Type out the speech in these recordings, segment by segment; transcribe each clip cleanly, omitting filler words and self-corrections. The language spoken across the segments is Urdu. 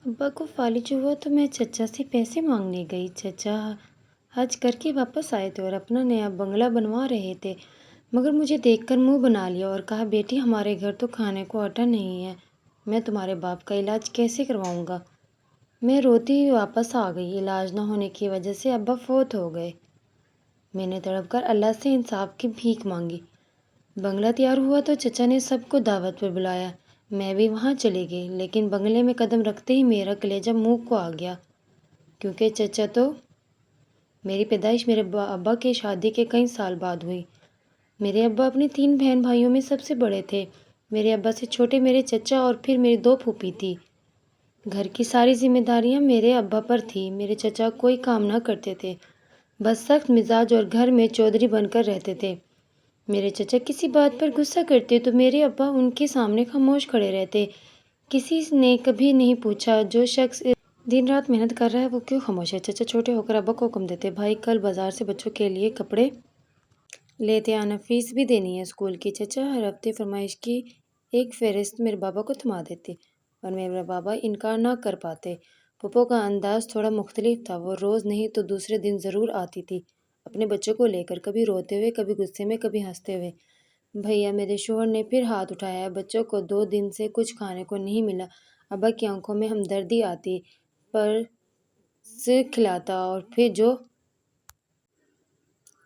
ابا کو فالج ہوا تو میں چچا سے پیسے مانگنے گئی۔ چچا حج کر کے واپس آئے تھے اور اپنا نیا بنگلہ بنوا رہے تھے، مگر مجھے دیکھ کر منہ بنا لیا اور کہا بیٹی ہمارے گھر تو کھانے کو آٹا نہیں ہے، میں تمہارے باپ کا علاج کیسے کرواؤں گا؟ میں روتی ہوئی واپس آ گئی۔ علاج نہ ہونے کی وجہ سے ابا فوت ہو گئے۔ میں نے تڑپ کر اللہ سے انصاف کی بھیک مانگی۔ بنگلہ تیار ہوا تو چچا نے سب کو دعوت پر بلایا، میں بھی وہاں چلی گئی، لیکن بنگلے میں قدم رکھتے ہی میرا کلیجہ منہ کو آ گیا، کیونکہ چچا تو میری پیدائش میرے ابا کی شادی کے کئی سال بعد ہوئی۔ میرے ابا اپنے 3 بہن بھائیوں میں سب سے بڑے تھے۔ میرے ابا سے چھوٹے میرے چچا اور پھر میری 2 پھوپھی تھی۔ گھر کی ساری ذمہ داریاں میرے ابا پر تھیں۔ میرے چچا کوئی کام نہ کرتے تھے، بس سخت مزاج اور گھر میں چودھری بن کر رہتے تھے۔ میرے چچا کسی بات پر غصہ کرتے تو میرے ابا ان کے سامنے خاموش کھڑے رہتے۔ کسی نے کبھی نہیں پوچھا جو شخص دن رات محنت کر رہا ہے وہ کیوں خاموش ہے؟ چچا چھوٹے ہو کر ابا کو حکم دیتے، بھائی کل بازار سے بچوں کے لیے کپڑے لیتے آنا، فیس بھی دینی ہے اسکول کی۔ چچا ہر ہفتے فرمائش کی ایک فہرست میرے بابا کو تھما دیتے اور میرے بابا انکار نہ کر پاتے۔ پھپھو کا انداز تھوڑا مختلف تھا، وہ روز نہیں تو دوسرے دن ضرور آتی تھی اپنے بچوں کو لے کر، کبھی روتے ہوئے، کبھی غصے میں، کبھی ہنستے ہوئے۔ بھیا میرے شوہر نے پھر ہاتھ اٹھایا، بچوں کو 2 دن سے کچھ کھانے کو نہیں ملا۔ ابا کی آنکھوں میں ہمدردی آتی، پر سے کھلاتا اور پھر جو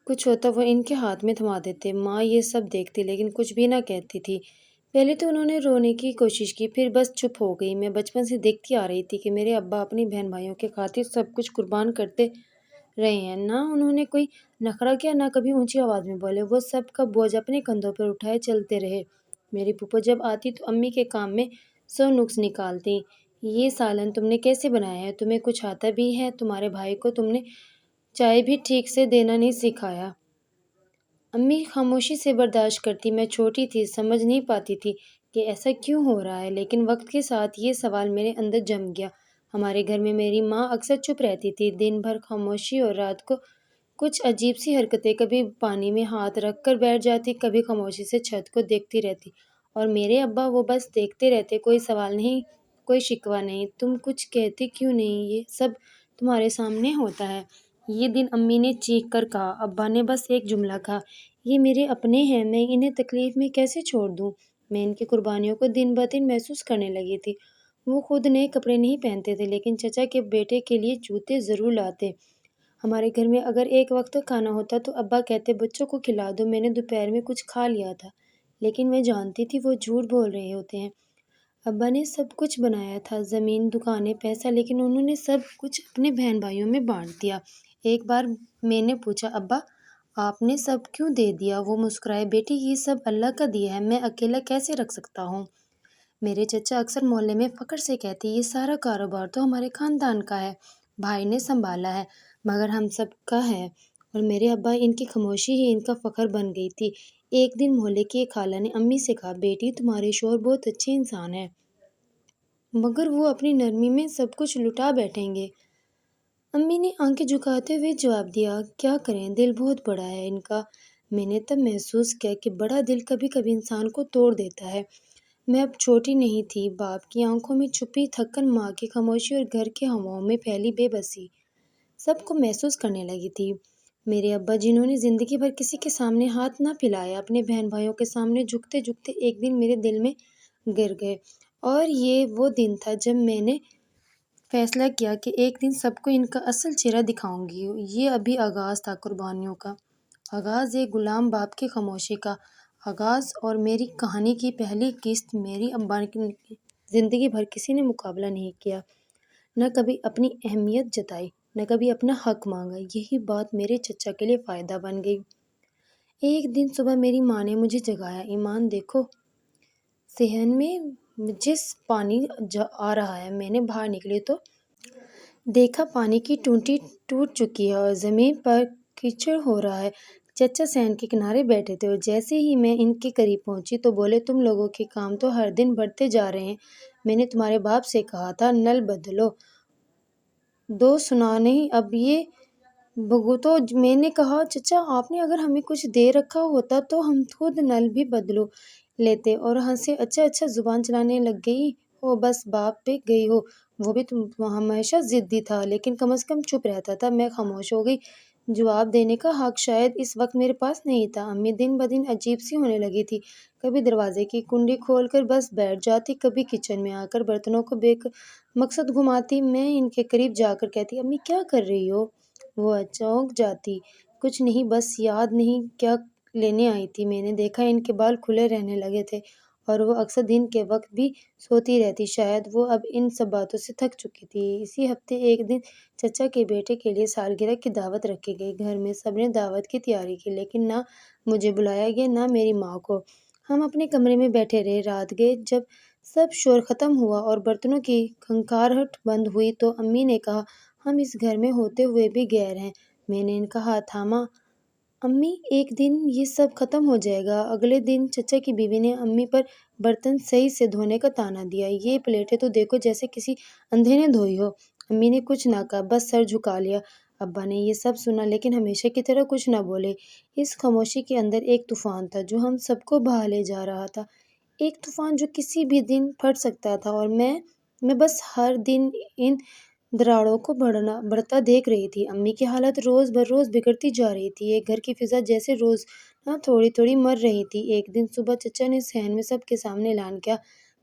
کچھ ہوتا وہ ان کے ہاتھ میں تھما دیتے۔ ماں یہ سب دیکھتی لیکن کچھ بھی نہ کہتی تھی۔ پہلے تو انہوں نے رونے کی کوشش کی، پھر بس چپ ہو گئی۔ میں بچپن سے دیکھتی آ رہی تھی کہ میرے ابا اپنی بہن بھائیوں کے خاطر سب کچھ قربان کرتے رہے ہیں۔ نہ انہوں نے کوئی نخرہ کیا، نہ کبھی اونچی آواز میں بولے، وہ سب کا بوجھ اپنے کندھوں پر اٹھائے چلتے رہے۔ میری پھوپھو جب آتی تو امی کے کام میں 100 نکس نکالتی۔ یہ سالن تم نے کیسے بنایا ہے؟ تمہیں کچھ آتا بھی ہے؟ تمہارے بھائی کو تم نے چائے بھی ٹھیک سے دینا نہیں سکھایا۔ امی خاموشی سے برداشت کرتی۔ میں چھوٹی تھی، سمجھ نہیں پاتی تھی کہ ایسا کیوں ہو رہا ہے، لیکن وقت کے ساتھ یہ سوال میرے اندر جم گیا۔ ہمارے گھر میں میری ماں اکثر چپ رہتی تھی، دن بھر خاموشی اور رات کو کچھ عجیب سی حرکتیں، کبھی پانی میں ہاتھ رکھ کر بیٹھ جاتی، کبھی خاموشی سے چھت کو دیکھتی رہتی، اور میرے ابا وہ بس دیکھتے رہتے، کوئی سوال نہیں، کوئی شکوہ نہیں۔ تم کچھ کہتے کیوں نہیں؟ یہ سب تمہارے سامنے ہوتا ہے۔ یہ دن امی نے چیخ کر کہا۔ ابا نے بس ایک جملہ کہا، یہ میرے اپنے ہیں، میں انہیں تکلیف میں کیسے چھوڑ دوں؟ میں ان کی قربانیوں کو دن بدن محسوس کرنے لگی تھی۔ وہ خود نئے کپڑے نہیں پہنتے تھے، لیکن چچا کے بیٹے کے لیے جوتے ضرور لاتے۔ ہمارے گھر میں اگر ایک وقت کھانا ہوتا تو ابا کہتے بچوں کو کھلا دو، میں نے دوپہر میں کچھ کھا لیا تھا، لیکن میں جانتی تھی وہ جھوٹ بول رہے ہوتے ہیں۔ ابا نے سب کچھ بنایا تھا، زمین، دکانیں، پیسہ، لیکن انہوں نے سب کچھ اپنے بہن بھائیوں میں بانٹ دیا۔ ایک بار میں نے پوچھا، ابا آپ نے سب کیوں دے دیا؟ وہ مسکرائے، بیٹی یہ سب اللہ کا دیا ہے، میں اکیلا کیسے رکھ سکتا ہوں؟ میرے چچا اکثر محلے میں فخر سے کہتے، یہ سارا کاروبار تو ہمارے خاندان کا ہے، بھائی نے سنبھالا ہے، مگر ہم سب کا ہے۔ اور میرے ابا ان کی خاموشی ہی ان کا فخر بن گئی تھی۔ ایک دن محلے کی ایک خالہ نے امی سے کہا، بیٹی تمہارے شوہر بہت اچھے انسان ہیں، مگر وہ اپنی نرمی میں سب کچھ لٹا بیٹھیں گے۔ امی نے آنکھیں جھکاتے ہوئے جواب دیا، کیا کریں، دل بہت بڑا ہے ان کا۔ میں نے تب محسوس کیا کہ بڑا دل کبھی کبھی انسان کو توڑ دیتا ہے۔ میں اب چھوٹی نہیں تھی، باپ کی آنکھوں میں چھپی تھکن، ماں کی خاموشی اور گھر کے ہواؤں میں پھیلی بے بسی سب کو محسوس کرنے لگی تھی۔ میرے ابا جنہوں نے زندگی بھر کسی کے سامنے ہاتھ نہ پھیلایا، اپنے بہن بھائیوں کے سامنے جھکتے جھکتے ایک دن میرے دل میں گر گئے، اور یہ وہ دن تھا جب میں نے فیصلہ کیا کہ ایک دن سب کو ان کا اصل چہرہ دکھاؤں گی۔ یہ ابھی آغاز تھا، قربانیوں کا آغاز، ایک غلام باپ کی خاموشی کا آغاز، اور میری کہانی کی پہلی قسط۔ میری ابا کی زندگی بھر کسی نے مقابلہ نہیں کیا، نہ کبھی اپنی اہمیت جتائی، نہ کبھی اپنا حق مانگا۔ یہی بات میرے چچا کے لیے فائدہ بن گئی۔ ایک دن صبح میری ماں نے مجھے جگایا، ایمان دیکھو صحن میں جس پانی آ رہا ہے۔ میں نے باہر نکلی تو دیکھا پانی کی ٹوٹی ٹوٹ چکی ہے اور زمین پر کیچڑ ہو رہا ہے۔ چچا صحن کے کنارے بیٹھے تھے، اور جیسے ہی میں ان کے قریب پہنچی تو بولے، تم لوگوں کے کام تو ہر دن بڑھتے جا رہے ہیں، میں نے تمہارے باپ سے کہا تھا نل بدلو دو، سنا نہیں، اب یہ بھگتو۔ میں نے کہا، چچا آپ نے اگر ہمیں کچھ دے رکھا ہوتا تو ہم خود نل بھی بدلو لیتے، اور ہنسے۔ اچھا اچھا، زبان چلانے لگ گئی ہو بس باپ پہ گئی ہو، وہ بھی تم ہمیشہ ضدی تھا لیکن کم از کم چپ رہتا تھا۔ میں خاموش ہو گئی۔ جواب دینے کا حق شاید اس وقت میرے پاس نہیں تھا۔ امی دن بدن عجیب سی ہونے لگی تھی، کبھی دروازے کی کنڈی کھول کر بس بیٹھ جاتی، کبھی کچن میں آ کر برتنوں کو بے مقصد گھماتی۔ میں ان کے قریب جا کر کہتی، امی کیا کر رہی ہو؟ وہ چونک جاتی، کچھ نہیں، بس یاد نہیں کیا لینے آئی تھی۔ میں نے دیکھا ان کے بال کھلے رہنے لگے تھے اور وہ اکثر دن کے وقت بھی سوتی رہتی، شاید وہ اب ان سب باتوں سے تھک چکی تھی۔ اسی ہفتے ایک دن چچا کے بیٹے کے لیے سالگرہ کی دعوت رکھی گئی۔ گھر میں سب نے دعوت کی تیاری کی لیکن نہ مجھے بلایا گیا نہ میری ماں کو۔ ہم اپنے کمرے میں بیٹھے رہے، رات گئے۔ جب سب شور ختم ہوا اور برتنوں کی کھنکھراہٹ بند ہوئی تو امی نے کہا، ہم اس گھر میں ہوتے ہوئے بھی غیر ہیں۔ میں نے ان کا ہاتھ تھاما، امی ایک دن یہ سب ختم ہو جائے گا۔ اگلے دن چچا کی بیوی نے امی پر برتن صحیح سے دھونے کا طعنہ دیا، یہ پلیٹیں تو دیکھو جیسے کسی اندھے نے دھوئی ہو۔ امی نے کچھ نہ کہا، بس سر جھکا لیا۔ ابا نے یہ سب سنا لیکن ہمیشہ کی طرح کچھ نہ بولے۔ اس خاموشی کے اندر ایک طوفان تھا جو ہم سب کو بہا لے جا رہا تھا، ایک طوفان جو کسی بھی دن پھٹ سکتا تھا۔ اور میں بس ہر دن ان دراڑوں کو بڑھتا دیکھ رہی تھی۔ امی کی حالت روز بروز بگڑتی جا رہی تھی، ایک گھر کی فضا جیسے روز تھوڑی تھوڑی مر رہی تھی۔ ایک دن صبح چچا نے صحن میں سب کے سامنے اعلان کیا،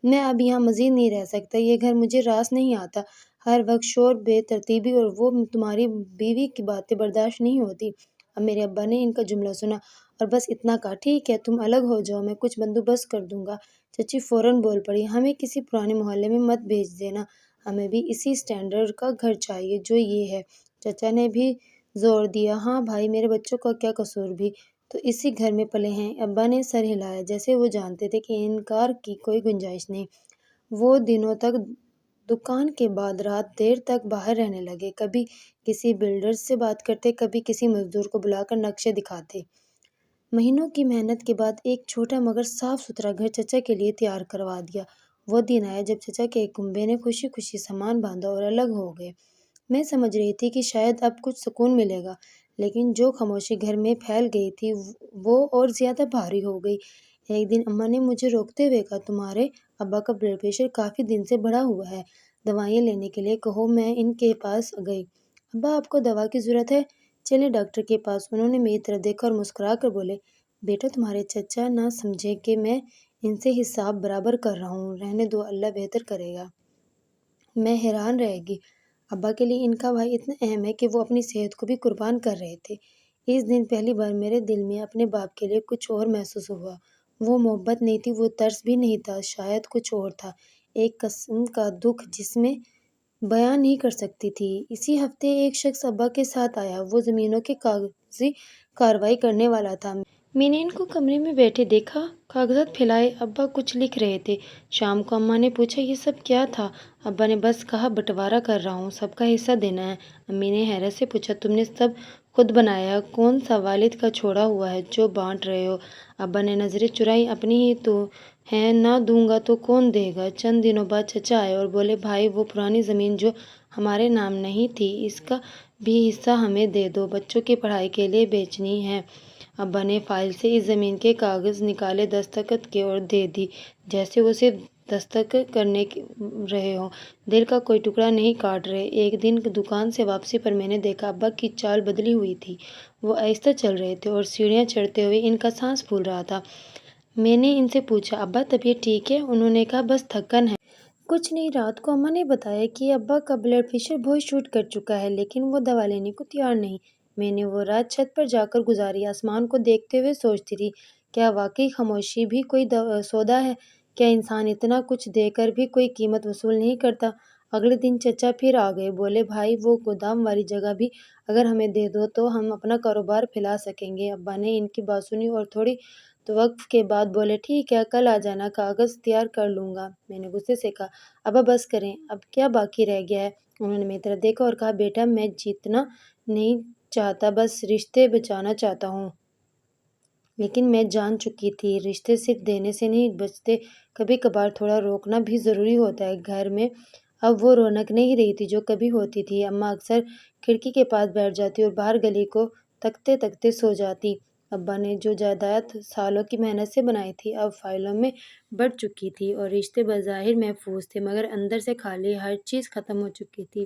میں اب یہاں مزید نہیں رہ سکتا، یہ گھر مجھے راس نہیں آتا، ہر وقت شور، بے ترتیبی اور وہ تمہاری بیوی کی باتیں برداشت نہیں ہوتی۔ اب میرے ابا نے ان کا جملہ سنا اور بس اتنا کہا، ٹھیک ہے تم الگ ہو جاؤ، میں کچھ بندوبست کر دوں گا۔ چچی فوراً بول پڑی، ہمیں کسی پرانے محلے میں مت بھیج دینا، ہمیں بھی اسی سٹینڈرڈ کا گھر چاہیے جو یہ ہے۔ چچا نے بھی زور دیا، ہاں بھائی، میرے بچوں کا کیا قصور، بھی تو اسی گھر میں پلے ہیں۔ ابا نے سر ہلایا جیسے وہ جانتے تھے کہ انکار کی کوئی گنجائش نہیں۔ وہ دنوں تک دکان کے بعد رات دیر تک باہر رہنے لگے، کبھی کسی بلڈر سے بات کرتے، کبھی کسی مزدور کو بلا کر نقشے دکھاتے۔ مہینوں کی محنت کے بعد ایک چھوٹا مگر صاف ستھرا گھر چچا کے لیے تیار کروا دیا۔ وہ دن آیا جب چچا کے کنبے نے خوشی خوشی سامان باندھا اور الگ ہو گئے۔ میں سمجھ رہی تھی کہ شاید اب کچھ سکون ملے گا، لیکن جو خاموشی گھر میں پھیل گئی تھی وہ اور زیادہ بھاری ہو گئی۔ ایک دن اماں نے مجھے روکتے ہوئے کہا، تمہارے ابا کا بلڈ پریشر کافی دن سے بڑھا ہوا ہے، دوائیں لینے کے لیے کہو۔ میں ان کے پاس گئی، ابا آپ کو دوا کی ضرورت ہے؟ چلیں ڈاکٹر کے پاس۔ انہوں نے میری طرف دیکھا اور مسکرا کر بولے، بیٹا تمہارے چچا نہ سمجھیں کہ میں ان سے حساب برابر کر رہا ہوں، رہنے دو، اللہ بہتر کرے گا۔ میں حیران رہ گئی، ابا کے لیے ان کا بھائی اتنا اہم ہے کہ وہ اپنی صحت کو بھی قربان کر رہے تھے۔ اس دن پہلی بار میرے دل میں اپنے باپ کے لیے کچھ اور محسوس ہوا۔ وہ محبت نہیں تھی، وہ ترس بھی نہیں تھا، شاید کچھ اور تھا، ایک قسم کا دکھ جس میں بیان نہیں کر سکتی تھی۔ اسی ہفتے ایک شخص ابا کے ساتھ آیا، وہ زمینوں کی کاغذی کارروائی کرنے والا تھا۔ میں نے ان کو کمرے میں بیٹھے دیکھا، کاغذات پھیلائے، ابا کچھ لکھ رہے تھے۔ شام کو اماں نے پوچھا، یہ سب کیا تھا؟ ابا نے بس کہا، بٹوارا کر رہا ہوں، سب کا حصہ دینا ہے۔ امی نے حیرت سے پوچھا، تم نے سب خود بنایا؟ کون سا والد کا چھوڑا ہوا ہے جو بانٹ رہے ہو؟ ابا نے نظریں چرائیں، اپنی ہی تو ہیں، نہ دوں گا تو کون دے گا؟ چند دنوں بعد چچا آئے اور بولے، بھائی وہ پرانی زمین جو ہمارے نام نہیں تھی، اس کا بھی حصہ ہمیں دے دو، بچوں کی پڑھائی کے لیے بیچنی ہے۔ ابا نے فائل سے اس زمین کے کاغذ نکالے، دستخط کیے اور دے دی، جیسے وہ صرف دستخط کرنے رہے ہوں، دل کا کوئی ٹکڑا نہیں کاٹ رہے۔ ایک دن دکان سے واپسی پر میں نے دیکھا ابا کی چال بدلی ہوئی تھی، وہ آہستہ چل رہے تھے اور سیڑھیاں چڑھتے ہوئے ان کا سانس پھول رہا تھا۔ میں نے ان سے پوچھا، ابا طبیعت ٹھیک ہے؟ انہوں نے کہا، بس تھکن ہے، کچھ نہیں۔ رات کو اماں نے بتایا کہ ابا کا بلڈ پریشر بہت شوٹ کر چکا ہے لیکن وہ دوا لینے کو تیار نہیں۔ میں نے وہ رات چھت پر جا کر گزاری، آسمان کو دیکھتے ہوئے سوچتی تھی، کیا واقعی خاموشی بھی کوئی سودا ہے؟ کیا انسان اتنا کچھ دے کر بھی کوئی قیمت وصول نہیں کرتا؟ اگلے دن چچا پھر آ گئے، بولے، بھائی وہ گودام والی جگہ بھی اگر ہمیں دے دو تو ہم اپنا کاروبار پھیلا سکیں گے۔ ابا نے ان کی بات سنی اور تھوڑی توقف کے بعد بولے، ٹھیک ہے، کل آ جانا، کاغذ تیار کر لوں گا۔ میں نے غصے سے کہا، ابا بس کریں، اب کیا باقی رہ گیا ہے؟ انہوں نے میری طرف دیکھا اور کہا، بیٹا میں جیتنا نہیں چاہتا، بس رشتے بچانا چاہتا ہوں۔ لیکن میں جان چکی تھی، رشتے صرف دینے سے نہیں بچتے، کبھی کبھار تھوڑا روکنا بھی ضروری ہوتا ہے۔ گھر میں اب وہ رونق نہیں رہی تھی جو کبھی ہوتی تھی۔ اماں اکثر کھڑکی کے پاس بیٹھ جاتی اور باہر گلی کو تکتے تکتے سو جاتی۔ ابا نے جو جائیداد سالوں کی محنت سے بنائی تھی اب فائلوں میں بڑھ چکی تھی اور رشتے بظاہر محفوظ تھے مگر اندر سے خالی، ہر چیز ختم ہو چکی تھی۔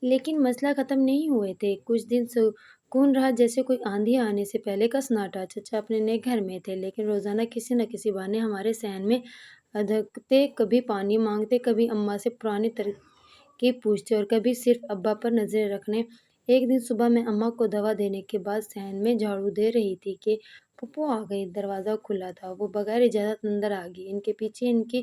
لیکن مسئلہ ختم نہیں ہوئے تھے۔ کچھ دن سکون رہا، جیسے کوئی آندھی آنے سے پہلے کا سناٹا۔ چچا اپنے نئے گھر میں تھے لیکن روزانہ کسی نہ کسی بہانے ہمارے صحن میں ادھکتے، کبھی پانی مانگتے، کبھی اماں سے پرانی ترکیب پوچھتے اور کبھی صرف ابا پر نظریں رکھنے۔ ایک دن صبح میں اماں کو دوا دینے کے بعد صحن میں جھاڑو دے رہی تھی کہ پھپھو آ گئی۔ دروازہ کھلا تھا، وہ بغیر اجازت اندر آ گئی۔ ان کے پیچھے ان کی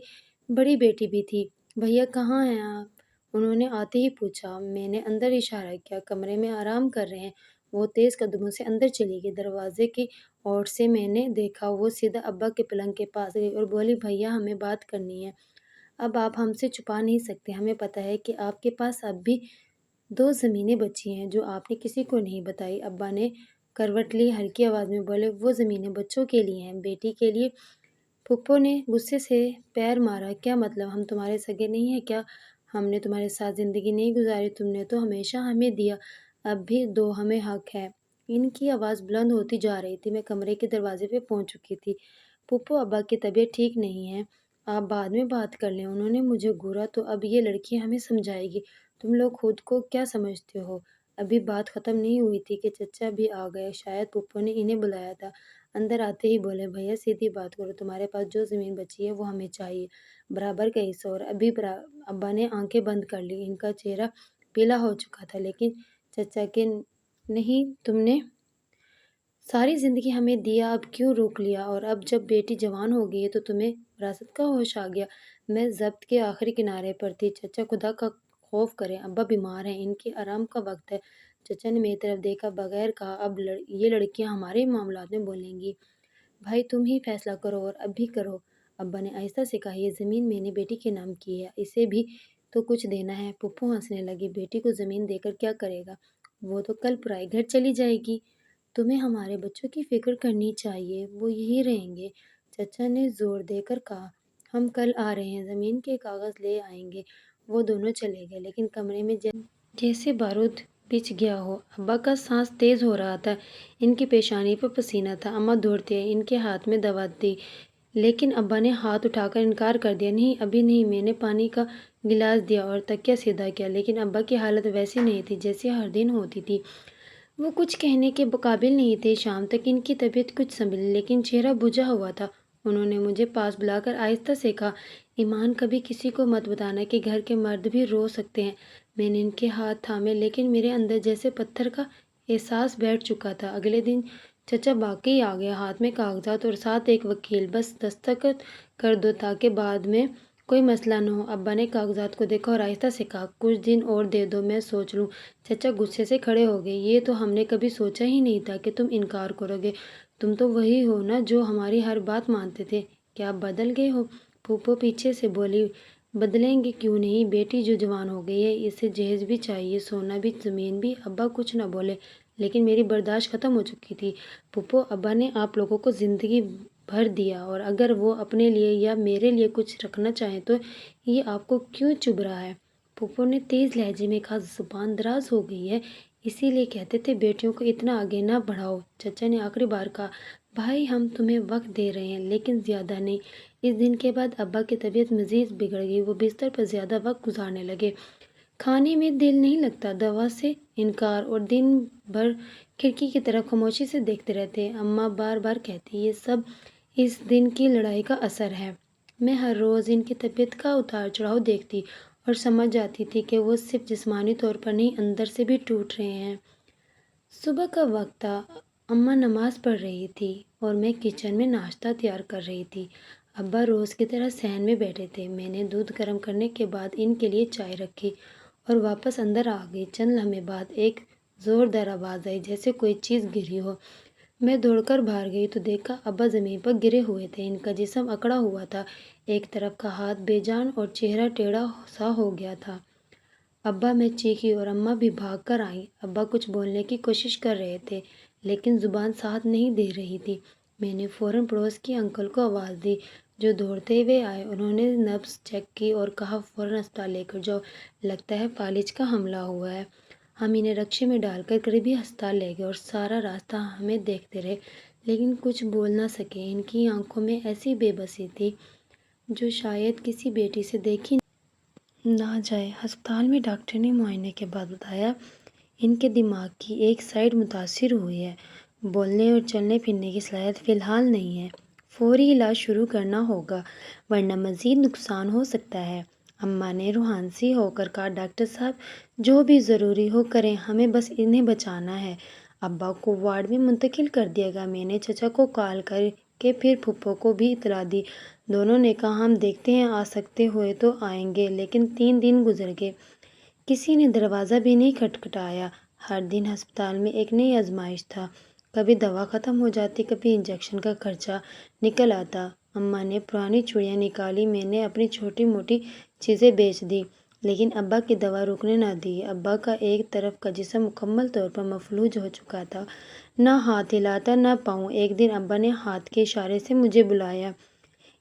بڑی بیٹی بھی تھی۔ بھیا کہاں ہیں آپ؟ انہوں نے آتے ہی پوچھا۔ میں نے اندر اشارہ کیا۔ کمرے میں آرام کر رہے ہیں۔ وہ تیز قدموں سے اندر چلی گئی۔ دروازے کی اوٹ سے میں نے دیکھا وہ سیدھا ابا کے پلنگ کے پاس گئی اور بولی، بھیا ہمیں بات کرنی ہے۔ اب آپ ہم سے چھپا نہیں سکتے، ہمیں پتہ ہے کہ آپ کے پاس اب بھی 2 زمینیں بچی ہیں جو آپ نے کسی کو نہیں بتائی۔ ابا نے کروٹ لی، ہلکی آواز میں بولے، وہ زمینیں بچوں کے لیے ہیں، بیٹی کے لیے۔ پھپھو نے غصے سے پیر مارا۔ کیا مطلب؟ ہم تمہارے سگے نہیں ہیں کیا؟ ہم نے تمہارے ساتھ زندگی نہیں گزاری؟ تم نے تو ہمیشہ ہمیں دیا، اب بھی دو، ہمیں حق ہے۔ ان کی آواز بلند ہوتی جا رہی تھی۔ میں کمرے کے دروازے پہ پہنچ چکی تھی۔ پھپھو، ابا کی طبیعت ٹھیک نہیں ہے، آپ بعد میں بات کر لیں۔ انہوں نے مجھے گھورا۔ تو اب یہ لڑکی ہمیں سمجھائے گی؟ تم لوگ خود کو کیا سمجھتے ہو؟ ابھی بات ختم نہیں ہوئی تھی کہ چچا بھی آ گئے۔ شاید پھپھو نے انہیں بلایا تھا۔ اندر آتے ہی بولے، بھیا سیدھی بات کرو، تمہارے پاس جو زمین بچی ہے وہ ہمیں چاہیے، برابر کا حصہ۔ اور ابا نے آنکھیں بند کر لی۔ ان کا چہرہ پیلا ہو چکا تھا۔ لیکن چچا کہ نہیں، تم نے ساری زندگی ہمیں دیا، اب کیوں روک لیا؟ اور اب جب بیٹی جوان ہو گئی ہے تو تمہیں وراثت کا ہوش آ گیا؟ میں ضبط کے آخری کنارے پر تھی۔ چچا خدا کا خوف کریں، ابا بیمار ہیں، ان کے آرام کا وقت ہے۔ چچا نے میری طرف دیکھا بغیر کہا، اب یہ لڑکیاں ہمارے معاملات میں بولیں گی؟ بھائی تم ہی فیصلہ کرو اور اب بھی کرو۔ ابا نے آہستہ سے کہا، یہ زمین میں نے بیٹی کے نام کی ہے، اسے بھی تو کچھ دینا ہے۔ پھپھو ہنسنے لگی۔ بیٹی کو زمین دے کر کیا کرے گا؟ وہ تو کل پرائے گھر چلی جائے گی۔ تمہیں ہمارے بچوں کی فکر کرنی چاہیے، وہ یہی رہیں گے۔ چچا نے زور دے کر کہا، ہم کل آ رہے ہیں، زمین کے کاغذ لے آئیں گے۔ وہ دونوں چلے گئے لیکن کمرے میں جیسے بارود بچھ گیا ہو۔ ابا کا سانس تیز ہو رہا تھا، ان کی پیشانی پر پسینہ تھا۔ اماں دوڑتی آئی، ان کے ہاتھ میں دوا دی لیکن ابا نے ہاتھ اٹھا کر انکار کر دیا۔ نہیں، ابھی نہیں۔ میں نے پانی کا گلاس دیا اور تکیہ سیدھا کیا لیکن ابا کی حالت ویسی نہیں تھی جیسی ہر دن ہوتی تھی۔ وہ کچھ کہنے کے قابل نہیں تھے۔ شام تک ان کی طبیعت کچھ سنبھلی لیکن چہرہ بجھا ہوا تھا۔ انہوں نے مجھے پاس بلا کر آہستہ سے کہا، ایمان کبھی کسی کو مت بتانا کہ گھر کے مرد بھی رو سکتے ہیں۔ میں نے ان کے ہاتھ تھامے لیکن میرے اندر جیسے پتھر کا احساس بیٹھ چکا تھا۔ اگلے دن چچا واقعی آ گیا، ہاتھ میں کاغذات اور ساتھ ایک وکیل۔ بس دستخط کر دو تاکہ بعد میں کوئی مسئلہ نہ ہو۔ ابا نے کاغذات کو دیکھا اور آہستہ سے کہا، کچھ دن اور دے دو، میں سوچ لوں۔ چچا غصے سے کھڑے ہو گئے۔ یہ تو ہم نے کبھی سوچا ہی نہیں تھا کہ تم انکار کرو گے۔ تم تو وہی ہو نا جو ہماری ہر بات مانتے تھے۔ کیا اب بدل گئے ہو؟ پھپھو پیچھے سے بولی، بدلیں گے کیوں نہیں، بیٹی جو جوان ہو گئی ہے، اسے جہیز بھی چاہیے، سونا بھی، زمین بھی۔ ابا کچھ نہ بولے لیکن میری برداشت ختم ہو چکی تھی۔ پھپھو، ابا نے آپ لوگوں کو زندگی بھر دیا اور اگر وہ اپنے لیے یا میرے لیے کچھ رکھنا چاہیں تو یہ آپ کو کیوں چبھ رہا ہے؟ پھپھو نے تیز لہجے میں کہا، زبان دراز ہو گئی ہے، اسی لیے کہتے تھے بیٹیوں کو اتنا آگے نہ بڑھاؤ۔ چچا نے آخری بار کہا، بھائی ہم تمہیں وقت دے رہے ہیں لیکن زیادہ نہیں۔ اس دن کے بعد ابا کی طبیعت مزید بگڑ گئی۔ وہ بستر پر زیادہ وقت گزارنے لگے، کھانے میں دل نہیں لگتا، دوا سے انکار، اور دن بھر کھڑکی کی طرف خاموشی سے دیکھتے رہتے۔ اماں بار بار کہتی، یہ سب اس دن کی لڑائی کا اثر ہے۔ میں ہر روز ان کی طبیعت کا اتار چڑھاؤ دیکھتی اور سمجھ جاتی تھی کہ وہ صرف جسمانی طور پر نہیں، اندر سے بھی ٹوٹ رہے ہیں۔ صبح کا وقت تھا، اماں نماز پڑھ رہی تھی اور میں کچن میں ناشتہ تیار کر رہی تھی۔ ابا روز کی طرح صحن میں بیٹھے تھے۔ میں نے دودھ گرم کرنے کے بعد ان کے لیے چائے رکھی اور واپس اندر آ گئی۔ چند لمحے بعد ایک زوردار آواز آئی، جیسے کوئی چیز گری ہو۔ میں دوڑ کر باہر گئی تو دیکھا ابا زمین پر گرے ہوئے تھے۔ ان کا جسم اکڑا ہوا تھا، ایک طرف کا ہاتھ بے جان اور چہرہ ٹیڑھا سا ہو گیا تھا۔ ابا، میں چیخی اور اماں بھی بھاگ کر آئیں۔ ابا کچھ بولنے کی کوشش کر رہے تھے لیکن زبان ساتھ نہیں دے رہی تھی۔ میں نے فوراً پڑوس کی انکل کو آواز دی جو دوڑتے ہوئے آئے۔ انہوں نے نبض چیک کی اور کہا، فوراً ہسپتال لے کر جاؤ، لگتا ہے فالج کا حملہ ہوا ہے۔ ہم انہیں رکشے میں ڈال کر قریبی ہسپتال لے گئے اور سارا راستہ ہمیں دیکھتے رہے۔ لیکن کچھ بول نہ سکے۔ ان کی آنکھوں میں ایسی بے بسی تھی جو شاید کسی بیٹی سے دیکھی نہ جائے۔ ہسپتال میں ڈاکٹر نے معائنے کے بعد بتایا ان کے دماغ کی ایک سائیڈ متاثر ہوئی ہے، بولنے اور چلنے پھرنے کی صلاحیت فی الحال نہیں ہے، فوری علاج شروع کرنا ہوگا ورنہ مزید نقصان ہو سکتا ہے۔ اماں نے روحانسی ہو کر کہا، ڈاکٹر صاحب جو بھی ضروری ہو کریں، ہمیں بس انہیں بچانا ہے۔ ابا کو وارڈ میں منتقل کر دیا گیا۔ میں نے چچا کو کال کر کے پھر پھپھو کو بھی اطلاع دی۔ دونوں نے کہا ہم دیکھتے ہیں، آ سکتے ہوئے تو آئیں گے، لیکن 3 دن گزر گئے، کسی نے دروازہ بھی نہیں کھٹکھٹایا۔ ہر دن ہسپتال میں ایک نئی آزمائش تھا، کبھی دوا ختم ہو جاتی، کبھی انجیکشن کا خرچہ نکل آتا۔ اماں نے پرانی چوڑیاں نکالی، میں نے اپنی چھوٹی موٹی چیزیں بیچ دی، لیکن ابا کی دوا رکنے نہ دی۔ ابا کا ایک طرف کا جسم مکمل طور پر مفلوج ہو چکا تھا، نہ ہاتھ ہلاتا نہ پاؤں۔ ایک دن ابا نے ہاتھ کے اشارے سے مجھے بلایا،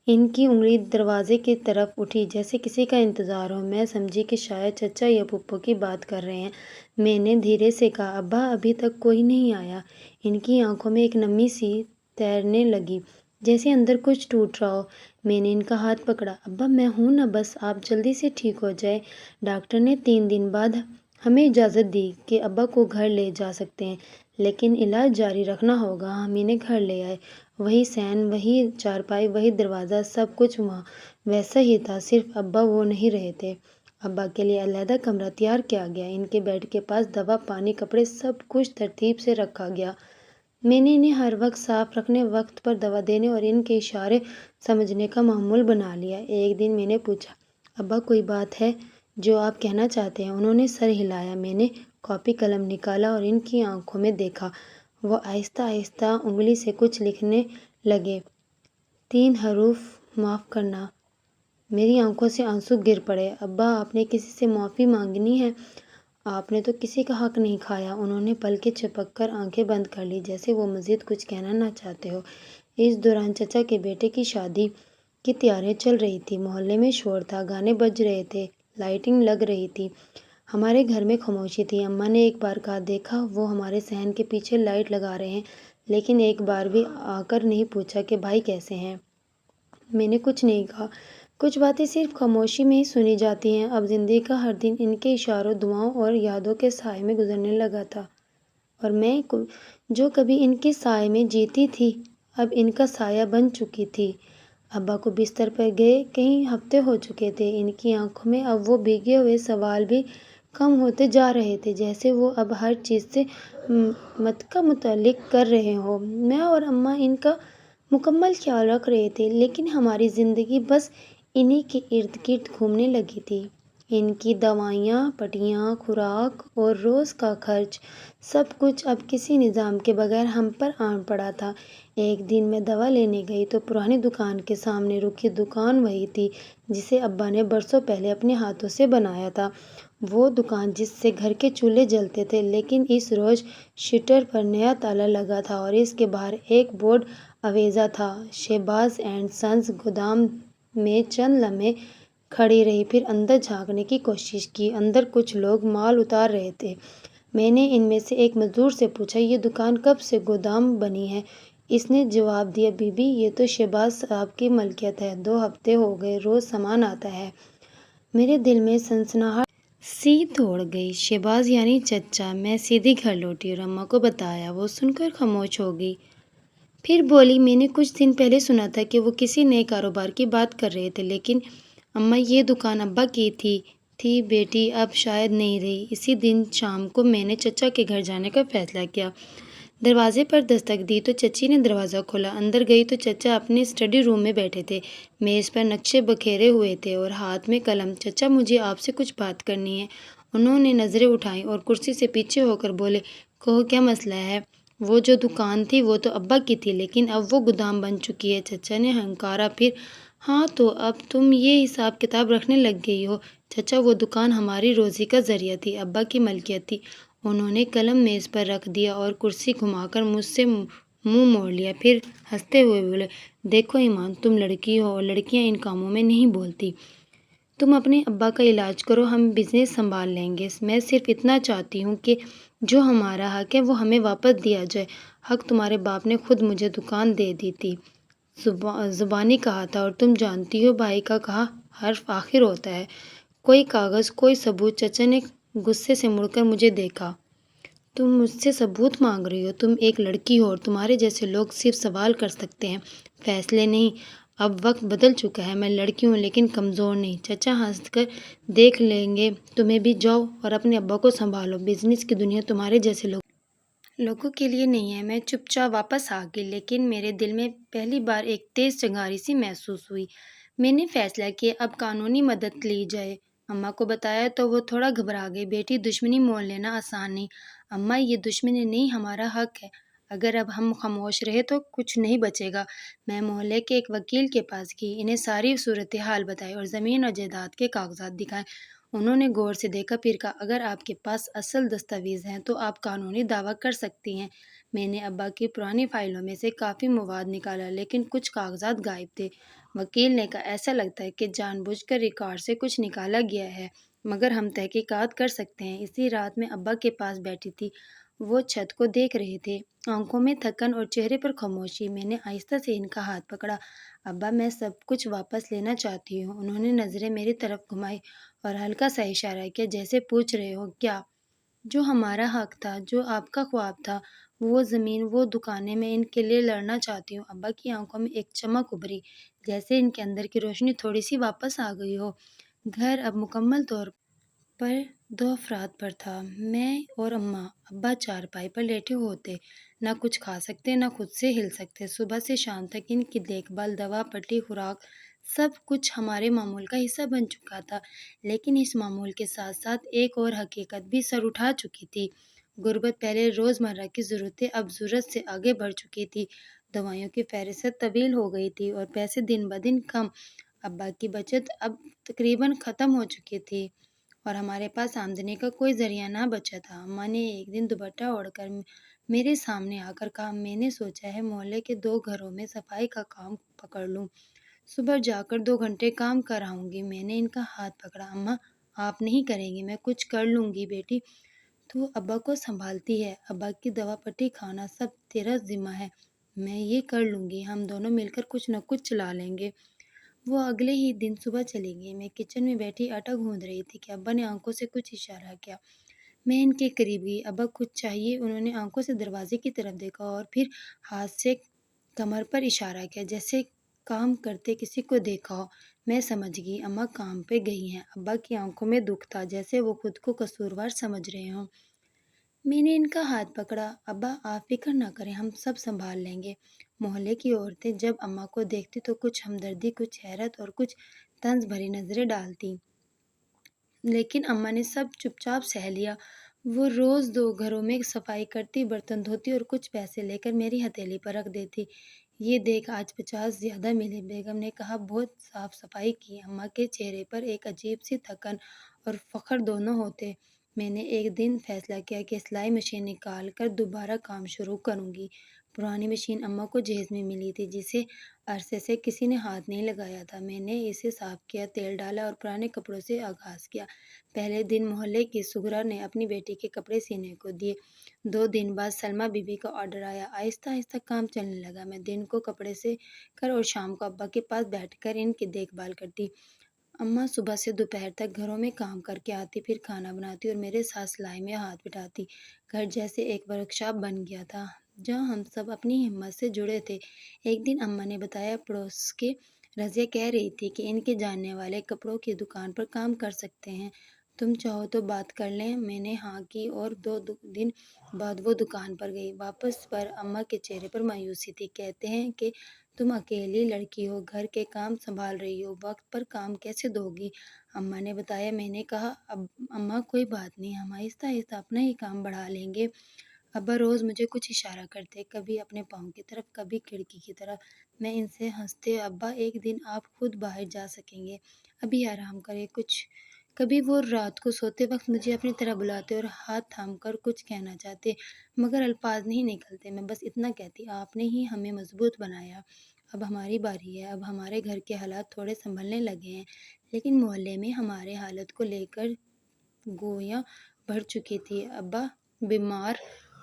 ان کی انگلی دروازے کی طرف اٹھی جیسے کسی کا انتظار ہو۔ میں سمجھی کہ شاید چچا یا پھپھو کی بات کر رہے ہیں۔ میں نے دھیرے سے کہا، ابا ابھی تک کوئی نہیں آیا۔ ان کی آنکھوں میں ایک نمی سی تیرنے لگی، جیسے اندر کچھ ٹوٹ رہا ہو۔ میں نے ان کا ہاتھ پکڑا، ابا میں ہوں نا، بس آپ جلدی سے ٹھیک ہو جائیں۔ ڈاکٹر نے 3 دن بعد ہمیں اجازت دی کہ ابا کو گھر لے جا سکتے ہیں، لیکن علاج جاری رکھنا ہوگا۔ ہم انہیں گھر لے آئے، وہی صحن، وہی چارپائی، وہی دروازہ، سب کچھ وہاں ویسا ہی تھا، صرف ابا وہ نہیں رہے تھے۔ ابا کے لیے علیحدہ کمرہ تیار کیا گیا، ان کے بیڈ کے پاس دوا، پانی، کپڑے، سب کچھ ترتیب سے رکھا گیا۔ میں نے انہیں ہر وقت صاف رکھنے، وقت پر دوا دینے اور ان کے اشارے سمجھنے کا معمول بنا لیا۔ ایک دن میں نے پوچھا، ابا کوئی بات ہے جو آپ کہنا چاہتے ہیں؟ انہوں نے سر ہلایا۔ میں نے کاپی قلم نکالا اور ان کی آنکھوں میں دیکھا۔ وہ آہستہ آہستہ انگلی سے کچھ لکھنے لگے، 3 حروف، معاف کرنا۔ میری آنکھوں سے آنسو گر پڑے۔ ابا آپ نے کسی سے معافی مانگنی ہے، آپ نے تو کسی کا حق نہیں کھایا۔ انہوں نے پلکیں جھپک کر آنکھیں بند کر لی، جیسے وہ مزید کچھ کہنا نہ چاہتے ہو۔ اس دوران چچا کے بیٹے کی شادی کی تیاریاں چل رہی تھیں، محلے میں شور تھا، گانے بج رہے تھے، لائٹنگ لگ رہی تھی، ہمارے گھر میں خاموشی تھی۔ اماں نے ایک بار کہا، دیکھا وہ ہمارے صحن کے پیچھے لائٹ لگا رہے ہیں، لیکن ایک بار بھی آ کر نہیں پوچھا کہ بھائی کیسے ہیں۔ میں نے کچھ نہیں کہا، کچھ باتیں صرف خاموشی میں ہی سنی جاتی ہیں۔ اب زندگی کا ہر دن ان کے اشاروں، دعاؤں اور یادوں کے سائے میں گزرنے لگا تھا، اور میں جو کبھی ان کے سائے میں جیتی تھی، اب ان کا سایہ بن چکی تھی۔ ابا کو بستر پر گئے کئی ہفتے ہو چکے تھے۔ ان کی آنکھوں میں اب وہ بھیگے ہوئے سوال بھی کم ہوتے جا رہے تھے، جیسے وہ اب ہر چیز سے مت کا متعلق کر رہے ہوں۔ میں اور اماں ان کا مکمل خیال رکھ رہے تھے، لیکن ہماری زندگی بس انہی کے ارد گرد گھومنے لگی تھی۔ ان کی دوائیاں، پٹیاں، خوراک اور روز کا خرچ، سب کچھ اب کسی نظام کے بغیر ہم پر آن پڑا تھا۔ ایک دن میں دوا لینے گئی تو پرانی دکان کے سامنے رکی دکان وہی تھی جسے ابا نے برسوں پہلے اپنے ہاتھوں سے بنایا تھا، وہ دکان جس سے گھر کے چولہے جلتے تھے، لیکن اس روز شٹر پر نیا تالا لگا تھا اور اس کے باہر ایک بورڈ آویزاں تھا، شہباز اینڈ سنز۔ گودام میں چند لمحے کھڑی رہی، پھر اندر جھانکنے کی کوشش کی۔ اندر کچھ لوگ مال اتار رہے تھے۔ میں نے ان میں سے ایک مزدور سے پوچھا، یہ دکان کب سے گودام بنی ہے؟ اس نے جواب دیا، بی بی یہ تو شہباز صاحب کی ملکیت ہے، 2 ہفتے ہو گئے، روز سامان آتا ہے۔ میرے دل میں سنسناہٹ سی دوڑ گئی۔ شہباز یعنی چچا؟ میں سیدھی گھر لوٹی اور اماں کو بتایا۔ وہ سن کر خاموش ہو گئی، پھر بولی، میں نے کچھ دن پہلے سنا تھا کہ وہ کسی نئے کاروبار کی بات کر رہے تھے، لیکن اماں یہ دکان ابا کی تھی بیٹی، اب شاید نہیں رہی۔ اسی دن شام کو میں نے چچا کے گھر جانے کا فیصلہ کیا۔ دروازے پر دستک دی تو چچی نے دروازہ کھولا۔ اندر گئی تو چچا اپنے اسٹڈی روم میں بیٹھے تھے، میز پر نقشے بکھیرے ہوئے تھے اور ہاتھ میں قلم۔ چچا مجھے آپ سے کچھ بات کرنی ہے۔ انہوں نے نظریں اٹھائیں اور کرسی سے پیچھے ہو کر بولے، کہو کیا مسئلہ ہے؟ وہ جو دکان تھی وہ تو ابا کی تھی، لیکن اب وہ گودام بن چکی ہے۔ چچا نے ہنکارا، پھر ہاں تو اب تم یہ حساب کتاب رکھنے لگ گئی ہو۔ چچا وہ دکان ہماری روزی کا ذریعہ تھی، ابا کی ملکیت تھی۔ انہوں نے قلم میز پر رکھ دیا اور کرسی گھما کر مجھ سے منہ موڑ لیا، پھر ہنستے ہوئے بولے، دیکھو ایمان، تم لڑکی ہو اور لڑکیاں ان کاموں میں نہیں بولتی، تم اپنے ابا کا علاج کرو، ہم بزنس سنبھال لیں گے۔ میں صرف اتنا چاہتی ہوں کہ جو ہمارا حق ہے وہ ہمیں واپس دیا جائے۔ حق تمہارے باپ نے خود مجھے دکان دے دی تھی، زبانی کہا تھا، اور تم جانتی ہو بھائی کا کہا حرف آخر ہوتا ہے۔ کوئی کاغذ، کوئی ثبوت؟ چچا نے غصے سے مڑ کر مجھے دیکھا۔ تم مجھ سے ثبوت مانگ رہی ہو؟ تم ایک لڑکی ہو اور تمہارے جیسے لوگ صرف سوال کر سکتے ہیں، فیصلے نہیں۔ اب وقت بدل چکا ہے، میں لڑکی ہوں لیکن کمزور نہیں۔ چچا ہنس کر دیکھ لیں گے تمہیں بھی، جاؤ اور اپنے ابا کو سنبھالو۔ بزنس کی دنیا تمہارے جیسے لوگوں کے لیے نہیں ہے۔ میں چپ چاپ واپس آ گئی، لیکن میرے دل میں پہلی بار ایک تیز چنگاری سی محسوس ہوئی۔ میں نے فیصلہ کیا اب قانونی مدد لی جائے۔ اماں کو بتایا تو وہ تھوڑا گھبرا گئی۔ بیٹی، دشمنی مول لینا آسان نہیں۔ اماں، یہ دشمنی نہیں، ہمارا حق ہے۔ اگر اب ہم خاموش رہے تو کچھ نہیں بچے گا۔ میں محلے کے ایک وکیل کے پاس گئی، انہیں ساری صورتحال بتائی اور زمین اور جائیداد کے کاغذات دکھائے۔ انہوں نے غور سے دیکھا، پھر کہا اگر آپ کے پاس اصل دستاویز ہیں تو آپ قانونی دعویٰ کر سکتی ہیں۔ میں نے ابا کی پرانی فائلوں میں سے کافی مواد نکالا، لیکن کچھ کاغذات غائب تھے۔ وکیل نے کہا ایسا لگتا ہے کہ جان بوجھ کر ریکارڈ سے کچھ نکالا گیا ہے، مگر ہم تحقیقات کر سکتے ہیں۔ اسی رات میں ابا کے پاس بیٹھی تھی، وہ چھت کو دیکھ رہے تھے، آنکھوں میں تھکن اور چہرے پر خاموشی۔ میں نے آہستہ سے ان کا ہاتھ پکڑا۔ ابا، میں سب کچھ واپس لینا چاہتی ہوں۔ انہوں نے نظریں میری طرف گھمائی اور ہلکا سا اشارہ کیا، جیسے پوچھ رہے ہو کیا؟ جو ہمارا حق تھا، جو آپ کا خواب تھا، وہ زمین، وہ دکانیں، میں ان کے لیے لڑنا چاہتی ہوں۔ ابا کی آنکھوں میں ایک چمک ابھری، جیسے ان کے اندر کی روشنی تھوڑی سی واپس آ گئی ہو۔ گھر اب مکمل طور پر دو افراد پر تھا، میں اور اماں۔ ابا چارپائی پر لیٹے ہوتے، نہ کچھ کھا سکتے، نہ خود سے ہل سکتے۔ صبح سے شام تک ان کی دیکھ بھال، دوا، پٹی، خوراک، سب کچھ ہمارے معمول کا حصہ بن چکا تھا۔ لیکن اس معمول کے ساتھ ساتھ ایک اور حقیقت بھی سر اٹھا چکی تھی۔ غربت پہلے روزمرہ کی ضرورتیں اب ضرورت سے آگے بڑھ چکی تھی۔ دوائیوں کی فہرست طویل ہو گئی تھی اور پیسے دن بدن کم۔ ابا کی بچت اب تقریباً ختم ہو چکی تھی اور ہمارے پاس آمدنی کا کوئی ذریعہ نہ بچا تھا۔ اماں نے ایک دن دوپٹہ اوڑھ کر میرے سامنے آ کر کہا، میں نے سوچا ہے محلے کے 2 گھروں میں صفائی کا کام پکڑ لوں، صبح جا کر 2 گھنٹے کام کر آؤں گی۔ میں نے ان کا ہاتھ پکڑا۔ اماں، آپ نہیں کریں گی، میں کچھ کر لوں گی بیٹی، تو ابا کو سنبھالتی ہے، ابا کی دوا پٹی، کھانا، سب تیرا ذمہ ہے۔ میں یہ کر لوں گی، ہم دونوں مل کر کچھ نہ کچھ چلا لیں گے۔ وہ اگلے ہی دن صبح چلی گئی۔ میں کچن میں بیٹھی آٹا گوندھ رہی تھی کہ ابا نے آنکھوں سے کچھ اشارہ کیا۔ میں ان کے قریب گئی۔ ابا، کچھ چاہیے؟ انہوں نے آنکھوں سے دروازے کی طرف دیکھا اور پھر ہاتھ سے کمر پر اشارہ کیا، جیسے کام کرتے کسی کو دیکھا ہو۔ میں سمجھ گئی، اماں کام پہ گئی ہیں۔ ابا کی آنکھوں میں دکھ تھا، جیسے وہ خود کو قصوروار سمجھ رہے ہوں۔ میں نے ان کا ہاتھ پکڑا۔ ابا، آپ فکر نہ کریں، ہم سب سنبھال لیں گے۔ محلے کی عورتیں جب اماں کو دیکھتی تو کچھ ہمدردی، کچھ حیرت اور کچھ طنز بھری نظریں ڈالتی، لیکن اماں نے سب چپ چاپ سہ لیا۔ وہ روز 2 گھروں میں صفائی کرتی، برتن دھوتی اور کچھ پیسے لے کر میری ہتھیلی پر رکھ دیتی۔ یہ دیکھ آج 50 زیادہ ملے، بیگم نے کہا۔ بہت صاف صفائی کی۔ اماں کے چہرے پر ایک عجیب سی تھکن اور فخر دونوں ہوتے۔ میں نے ایک دن فیصلہ کیا کہ سلائی مشین نکال کر دوبارہ کام شروع کروں گی۔ پرانی مشین اماں کو جہیز میں ملی تھی، جسے عرصے سے کسی نے ہاتھ نہیں لگایا تھا۔ میں نے اسے صاف کیا، تیل ڈالا اور پرانے کپڑوں سے آغاز کیا۔ پہلے دن محلے کی سغرا نے اپنی بیٹی کے کپڑے سینے کو دیے۔ 2 دن بعد سلمیٰ بی بی کا آرڈر آیا۔ آہستہ آہستہ کام چلنے لگا۔ میں دن کو کپڑے سے کر اور شام کو ابا کے پاس بیٹھ کر ان کی دیکھ بھال کرتی۔ اماں صبح سے دوپہر تک گھروں میں کام کر کے آتی، پھر کھانا بناتی اور میرے ساتھ سلائی میں ہاتھ بٹاتی۔ گھر جیسے ایک ورکشاپ بن گیا تھا، جہاں ہم سب اپنی ہمت سے جڑے تھے۔ ایک دن اماں نے بتایا، پڑوس کے رضیہ کہہ رہی تھی کہ ان کے جاننے والے کپڑوں کی دکان پر کام کر سکتے ہیں، تم چاہو تو بات کر لیں۔ میں نے ہاں کی اور 2 دن بعد وہ دکان پر گئی۔ واپس پر اماں کے چہرے پر مایوسی تھی۔ کہتے ہیں کہ تم اکیلی لڑکی ہو، گھر کے کام سنبھال رہی ہو، وقت پر کام کیسے دو گی؟ اماں نے بتایا۔ میں نے کہا، اماں کوئی بات نہیں، ہم آہستہ آہستہ اپنا ہی کام بڑھا لیں گے۔ ابا روز مجھے کچھ اشارہ کرتے، کبھی اپنے پاؤں کی طرف، کبھی کھڑکی کی طرف۔ میں ان سے ہنستے، ابا ایک دن آپ خود باہر جا سکیں گے، ابھی آرام کریں کچھ۔ کبھی وہ رات کو سوتے وقت مجھے اپنی طرف بلاتے اور ہاتھ تھام کر کچھ کہنا چاہتے، مگر الفاظ نہیں نکلتے۔ میں بس اتنا کہتی، آپ نے ہی ہمیں مضبوط بنایا، اب ہماری باری ہے۔ اب ہمارے گھر کے حالات تھوڑے سنبھلنے لگے ہیں، لیکن محلے میں ہمارے حالت کو لے کر گویاں بڑھ چکی تھی۔ ابا بیمار،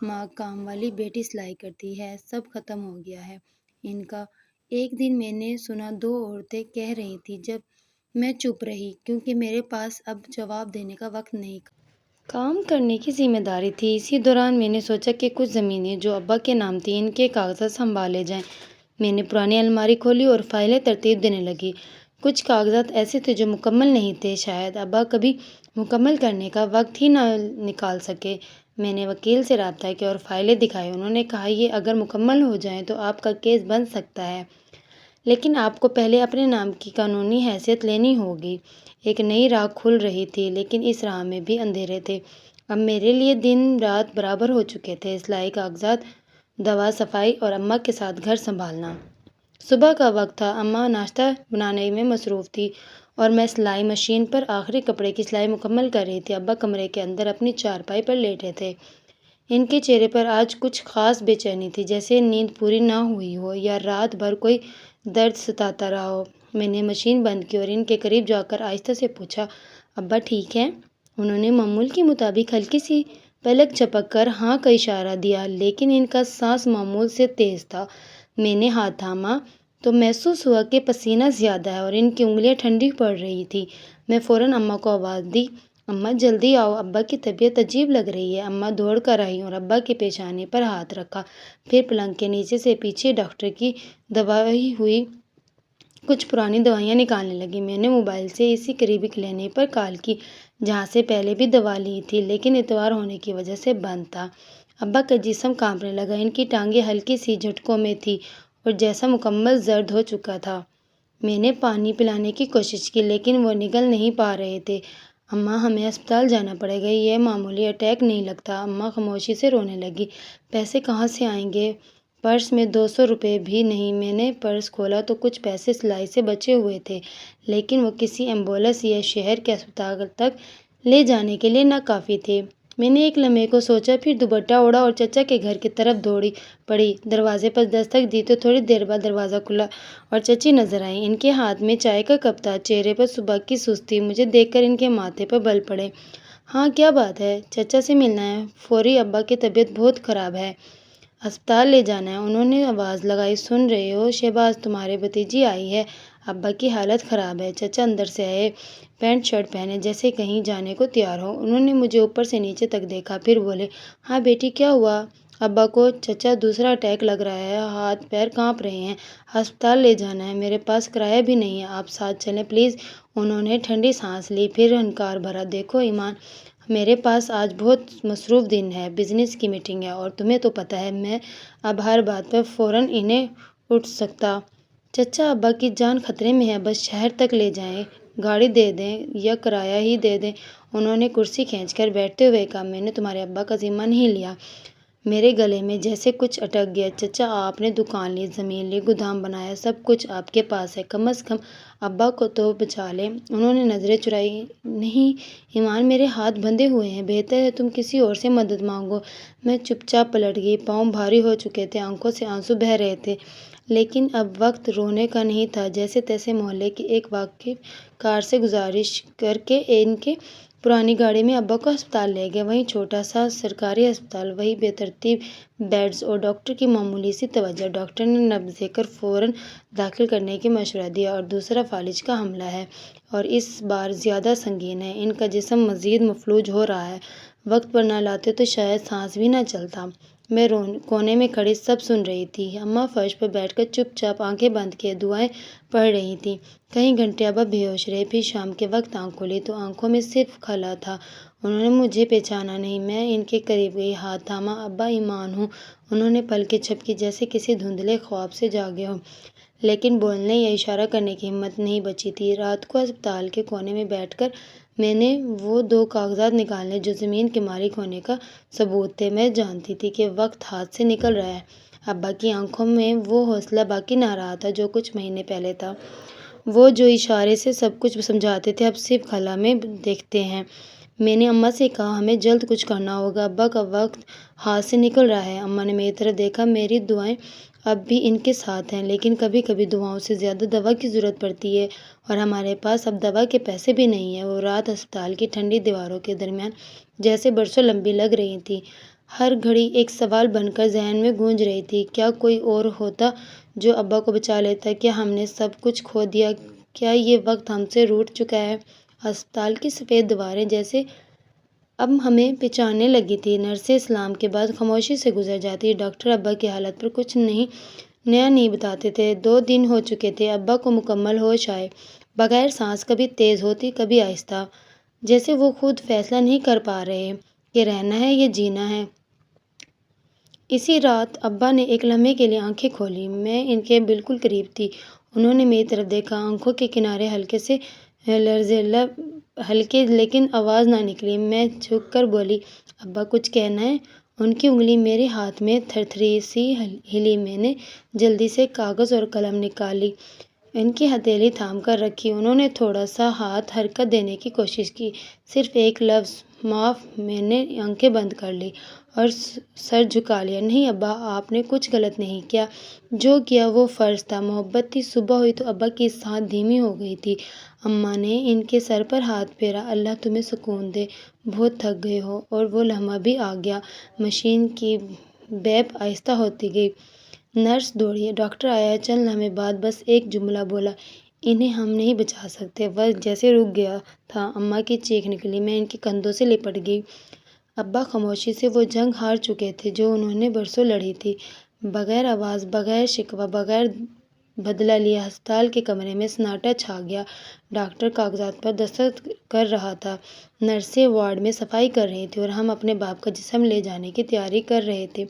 ماں کام والی، بیٹی سلائی کرتی ہے، سب ختم ہو گیا ہے ان کا۔ ایک دن میں نے سنا دو عورتیں کہہ رہی تھیں، جب میں چپ رہی کیونکہ میرے پاس اب جواب دینے کا وقت نہیں۔ کام کرنے کی ذمہ داری تھی۔ اسی دوران میں نے سوچا کہ کچھ زمینیں جو ابا کے نام تھیں، ان کے کاغذات سنبھالے جائیں۔ میں نے پرانی الماری کھولی اور فائلیں ترتیب دینے لگی۔ کچھ کاغذات ایسے تھے جو مکمل نہیں تھے، شاید ابا کبھی مکمل کرنے کا وقت ہی نہ نکال سکے۔ میں نے وکیل سے رابطہ کیا اور فائلیں دکھائی۔ انہوں نے کہا یہ اگر مکمل ہو جائیں تو آپ کا کیس بن سکتا ہے، لیکن آپ کو پہلے اپنے نام کی قانونی حیثیت لینی ہوگی۔ ایک نئی راہ کھل رہی تھی، لیکن اس راہ میں بھی اندھیرے تھے۔ اب میرے لیے دن رات برابر ہو چکے تھے، سلائی، کاغذات، دوا، صفائی اور اماں کے ساتھ گھر سنبھالنا۔ صبح کا وقت تھا، اماں ناشتہ بنانے میں مصروف تھی اور میں سلائی مشین پر آخری کپڑے کی سلائی مکمل کر رہی تھی۔ ابا کمرے کے اندر اپنی چارپائی پر لیٹے تھے۔ ان کے چہرے پر آج کچھ خاص بے چینی تھی، جیسے نیند پوری نہ ہوئی ہو یا رات بھر کوئی درد ستاتا رہا ہو۔ میں نے مشین بند کی اور ان کے قریب جا کر آہستہ سے پوچھا، ابا ٹھیک ہیں؟ انہوں نے معمول کے مطابق ہلکی سی پلک جھپک کر ہاں کا اشارہ دیا، لیکن ان کا سانس معمول سے تیز تھا۔ میں نے ہاتھ تھاما تو محسوس ہوا کہ پسینہ زیادہ ہے اور ان کی انگلیاں ٹھنڈی پڑ رہی تھیں۔ میں فوراً اماں کو آواز دی، اماں جلدی آؤ، ابا کی طبیعت عجیب لگ رہی ہے۔ اماں دوڑ کر آئیں اور ابا کے پیشانے پر ہاتھ رکھا، پھر پلنگ کے نیچے سے پیچھے ڈاکٹر کی دبائی ہوئی کچھ پرانی دوائیاں نکالنے لگی۔ میں نے موبائل سے اسی قریبی کلینک پر کال کی جہاں سے پہلے بھی دوا لی تھی، لیکن اتوار ہونے کی وجہ سے بند تھا۔ ابا کا جسم کانپنے لگا، ان کی ٹانگیں ہلکی سی جھٹکوں میں تھیں اور جسم مکمل زرد ہو چکا تھا۔ میں نے پانی پلانے کی کوشش کی، لیکن وہ نگل نہیں پا رہے تھے۔ اماں ہمیں اسپتال جانا پڑے گا، یہ معمولی اٹیک نہیں لگتا۔ اماں خاموشی سے رونے لگی۔ پیسے کہاں سے آئیں گے؟ پرس میں 200 روپے بھی نہیں۔ میں نے پرس کھولا تو کچھ پیسے سلائی سے بچے ہوئے تھے، لیکن وہ کسی ایمبولینس یا شہر کے اسپتال تک لے جانے کے لیے ناکافی تھے۔ میں نے ایک لمحے کو سوچا، پھر دوپٹہ اوڑھا اور چچا کے گھر کی طرف دوڑی پڑی۔ دروازے پر دستک دی تو تھوڑی دیر بعد دروازہ کھلا اور چچی نظر آئیں۔ ان کے ہاتھ میں چائے کا کپ تھا، چہرے پر صبح کی سستی مجھے دیکھ کر ان کے ماتھے پر بل پڑے۔ ہاں کیا بات ہے؟ چچا سے ملنا ہے فوری، ابا کی طبیعت بہت خراب ہے، اسپتال لے جانا ہے۔ انہوں نے آواز لگائی، سن رہے ہو شہباز، تمہاری بھتیجی آئی ہے، ابا کی حالت خراب ہے۔ چچا اندر سے آئے، پینٹ شرٹ پہنے، جیسے کہیں جانے کو تیار ہو۔ انہوں نے مجھے اوپر سے نیچے تک دیکھا، پھر بولے، ہاں بیٹی کیا ہوا؟ ابا کو چچا دوسرا اٹیک لگ رہا ہے، ہاتھ پیر کانپ رہے ہیں، ہسپتال لے جانا ہے، میرے پاس کرایہ بھی نہیں ہے، آپ ساتھ چلیں پلیز۔ انہوں نے ٹھنڈی سانس لی، پھر انکار بھرا، دیکھو ایمان، میرے پاس آج بہت مصروف دن ہے، بزنس کی میٹنگ ہے اور تمہیں تو پتہ ہے میں اب ہر بات پر فوراً نہیں اٹھ سکتا۔ چچا ابا کی جان خطرے میں ہے، بس شہر تک لے جائیں، گاڑی دے دیں یا کرایہ ہی دے دیں۔ انہوں نے کرسی کھینچ کر بیٹھتے ہوئے کہا، میں نے تمہارے ابا کا ذمہ نہیں لیا۔ میرے گلے میں جیسے کچھ اٹک گیا۔ چچا آپ نے دکان لی، زمین لی، گودام بنایا، سب کچھ آپ کے پاس ہے، کم از کم ابا کو تو بچا لیں۔ انہوں نے نظریں چرائی، نہیں ایمان، میرے ہاتھ بندھے ہوئے ہیں، بہتر ہے تم کسی اور سے مدد مانگو۔ میں چپ چاپ پلٹ گئی، پاؤں بھاری ہو چکے تھے، آنکھوں سے آنسو بہہ رہے تھے، لیکن اب وقت رونے کا نہیں تھا۔ جیسے تیسے محلے کی ایک واقف کار سے گزارش کر کے ان کے پرانی گاڑی میں ابا کو ہسپتال لے گئے۔ وہی چھوٹا سا سرکاری ہسپتال، وہی بے ترتیب بیڈز اور ڈاکٹر کی معمولی سی توجہ۔ ڈاکٹر نے نبض دیکھ کر فوراً داخل کرنے کی مشورہ دیا، اور دوسرا فالج کا حملہ ہے اور اس بار زیادہ سنگین ہے، ان کا جسم مزید مفلوج ہو رہا ہے، وقت پر نہ لاتے تو شاید سانس بھی نہ چلتا۔ میں کونے میں کھڑی سب سن رہی تھی۔ اماں فرش پر بیٹھ کر چپ چاپ آنکھیں بند کیے دعائیں پڑھ رہی تھیں۔ کئی گھنٹے ابا بے ہوش رہے، پھر شام کے وقت آنکھ کھولی تو آنکھوں میں صرف خلا تھا۔ انہوں نے مجھے پہچانا نہیں۔ میں ان کے قریب گئی، ہاتھ تھاما، ابا ایمان ہوں۔ انہوں نے پلکیں جھپکی جیسے کسی دھندلے خواب سے جاگے ہوں، لیکن بولنے یا اشارہ کرنے کی ہمت نہیں بچی تھی۔ رات کو ہسپتال کے کونے میں بیٹھ کر میں نے وہ 2 کاغذات نکالے جو زمین کے مالک ہونے کا ثبوت تھے۔ میں جانتی تھی کہ وقت ہاتھ سے نکل رہا ہے۔ ابا کی آنکھوں میں وہ حوصلہ باقی نہ رہا تھا جو کچھ مہینے پہلے تھا۔ وہ جو اشارے سے سب کچھ سمجھاتے تھے، اب صرف خلا میں دیکھتے ہیں۔ میں نے اماں سے کہا، ہمیں جلد کچھ کرنا ہوگا، ابا کا وقت ہاتھ سے نکل رہا ہے۔ اماں نے میری طرف دیکھا، میری دعائیں اب بھی ان کے ساتھ ہیں، لیکن کبھی کبھی دعاؤں سے زیادہ دوا کی ضرورت پڑتی ہے اور ہمارے پاس اب دوا کے پیسے بھی نہیں ہیں۔ وہ رات ہسپتال کی ٹھنڈی دیواروں کے درمیان جیسے برسوں لمبی لگ رہی تھی، ہر گھڑی ایک سوال بن کر ذہن میں گونج رہی تھی۔ کیا کوئی اور ہوتا جو ابا کو بچا لیتا؟ کیا ہم نے سب کچھ کھو دیا؟ کیا یہ وقت ہم سے روٹھ چکا ہے؟ ہسپتال کی سفید دیواریں جیسے اب ہمیں پہچاننے لگی تھی۔ نرسیں سلام کے بعد خاموشی سے گزر جاتی۔ ڈاکٹر ابا کی حالت پر کچھ نیا نہیں بتاتے تھے۔ 2 دن ہو چکے تھے ابا کو مکمل ہوش آئے بغیر، سانس کبھی تیز ہوتی کبھی آہستہ، جیسے وہ خود فیصلہ نہیں کر پا رہے کہ رہنا ہے یا جینا ہے۔ اسی رات ابا نے ایک لمحے کے لیے آنکھیں کھولیں۔ میں ان کے بالکل قریب تھی۔ انہوں نے میری طرف دیکھا، آنکھوں کے کنارے ہلکے سے لرزے، لب ہلکے لیکن آواز نہ نکلی۔ میں جھک کر بولی، ابا کچھ کہنا ہے؟ ان کی انگلی میرے ہاتھ میں تھر تھری سی ہلی۔ میں نے جلدی سے کاغذ اور قلم نکالی، ان کی ہتھیلی تھام کر رکھی۔ انہوں نے تھوڑا سا ہاتھ حرکت دینے کی کوشش کی، صرف ایک لفظ، معاف۔ میں نے آنکھیں بند کر لیں اور سر جھکا لیا۔ نہیں ابا، آپ نے کچھ غلط نہیں کیا، جو کیا وہ فرض تھا، محبت تھی۔ صبح ہوئی تو ابا کی سانس دھیمی ہو گئی تھی۔ اماں نے ان کے سر پر ہاتھ پھیرا۔ اللہ تمہیں سکون دے، بہت تھک گئے ہو۔ اور وہ لمحہ بھی آ گیا۔ مشین کی بیپ آہستہ ہوتی گئی۔ نرس دوڑی، ڈاکٹر آیا۔ چند لمحے بعد بس ایک جملہ بولا، انہیں ہم نہیں بچا سکتے۔ وقت جیسے رک گیا تھا۔ اماں کی چیخ نکلی۔ میں ان کے کندھوں سے لپٹ گئی۔ ابا خاموشی سے، وہ جنگ ہار چکے تھے جو انہوں نے برسوں لڑی تھی، بغیر آواز، بغیر شکوہ، بغیر بدلہ لیے۔ ہسپتال کے کمرے میں سناٹا چھا گیا۔ ڈاکٹر کاغذات پر دستخط کر رہا تھا، نرسیں وارڈ میں صفائی کر رہی تھیں اور ہم اپنے باپ کا جسم لے جانے کی تیاری کر رہے تھے۔